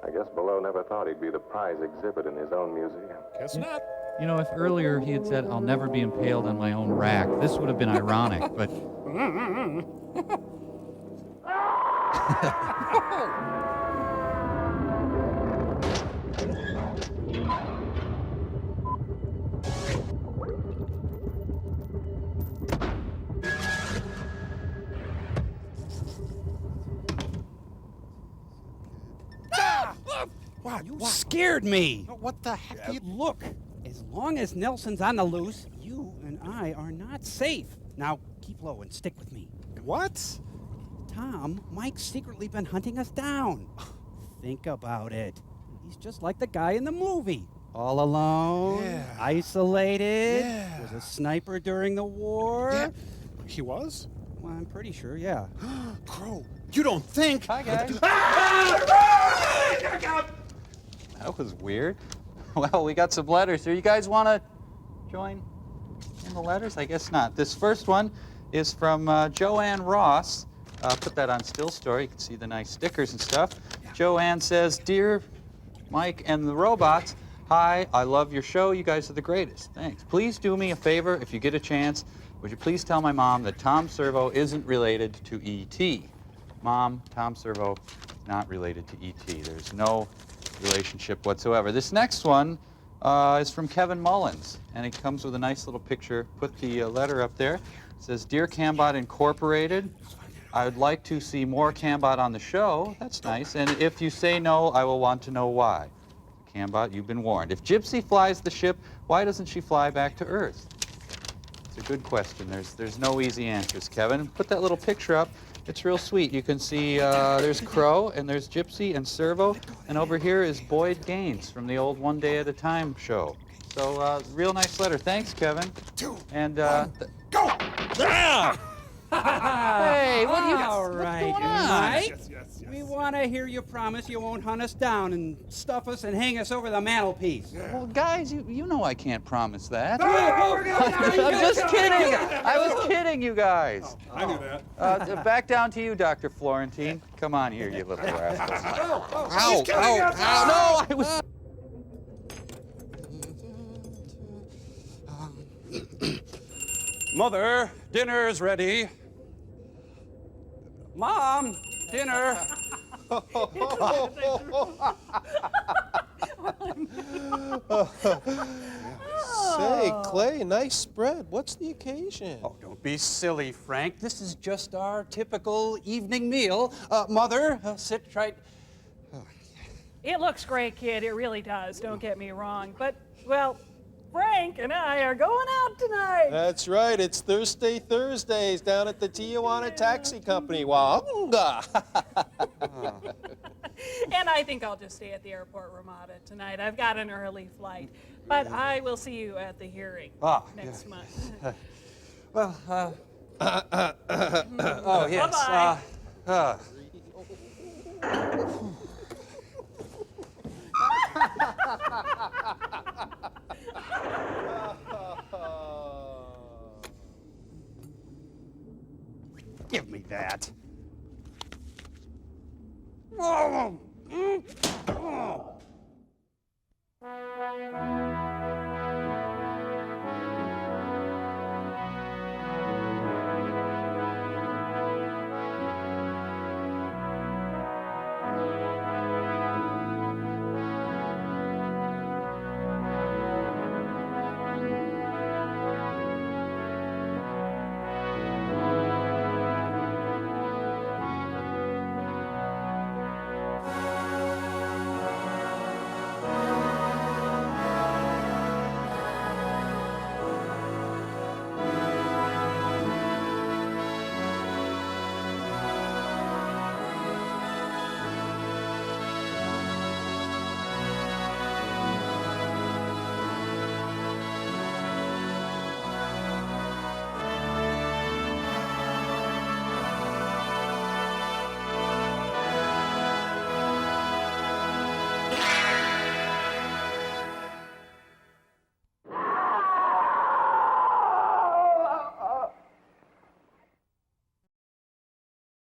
I guess Bellow never thought he'd be the prize exhibit in his own museum. Guess not. You know, if earlier he had said, I'll never be impaled on my own rack, this would have been ironic, but... Wow, you scared me. What the heck? Look, as long as Nelson's on the loose, you and I are not safe. Now, keep low and stick with me. What? Tom, Mike's secretly been hunting us down. Think about it. He's just like the guy in the movie. All alone, isolated, was a sniper during the war. Yeah. He was? Well, I'm pretty sure, yeah. Crow, you don't think... Hi, guys. That was weird. Well, we got some letters here. You guys want to join in the letters? I guess not. This first one is from Joanne Ross. Put that on Still Story. You can see the nice stickers and stuff. Yeah. Joanne says, Dear Mike and the robots, hi, I love your show. You guys are the greatest. Thanks. Please do me a favor if you get a chance. Would you please tell my mom that Tom Servo isn't related to E.T.? Mom, Tom Servo not related to E.T. There's no relationship whatsoever. This next one is from Kevin Mullins, and it comes with a nice little picture. Put the letter up there. It says, Dear Cambot Incorporated, I would like to see more Cambot on the show. That's nice. And if you say no, I will want to know why. Cambot, you've been warned. If Gypsy flies the ship, why doesn't she fly back to Earth? It's a good question. There's no easy answers, Kevin. Put that little picture up. It's real sweet. You can see there's Crow, and there's Gypsy and Servo, and over here is Boyd Gaines from the old One Day at a Time show. So, real nice letter. Thanks, Kevin. And, go! Ah! Hey, what are you... All right, what's going on? Mike. We want to hear you promise you won't hunt us down and stuff us and hang us over the mantelpiece. Well, guys, you know I can't promise that. Oh, I'm just kidding. I was kidding, you guys. I knew that. Back down to you, Dr. Florentine. Come on here, you little rascals. Ow, No, I was... Mother, dinner's ready. Mom, dinner. Say, Clay, nice spread. What's the occasion? Oh, don't be silly, Frank. This is just our typical evening meal. Mother, sit right... It looks great, kid. It really does. Don't get me wrong. But, well, Frank and I are going out tonight. That's right. It's Thursday Thursdays down at the Tijuana Taxi Company. Wahunga! And I think I'll just stay at the airport Ramada tonight. I've got an early flight. But I will see you at the hearing next month. Well, Oh, yes. Bye-bye. Give me that. Oh.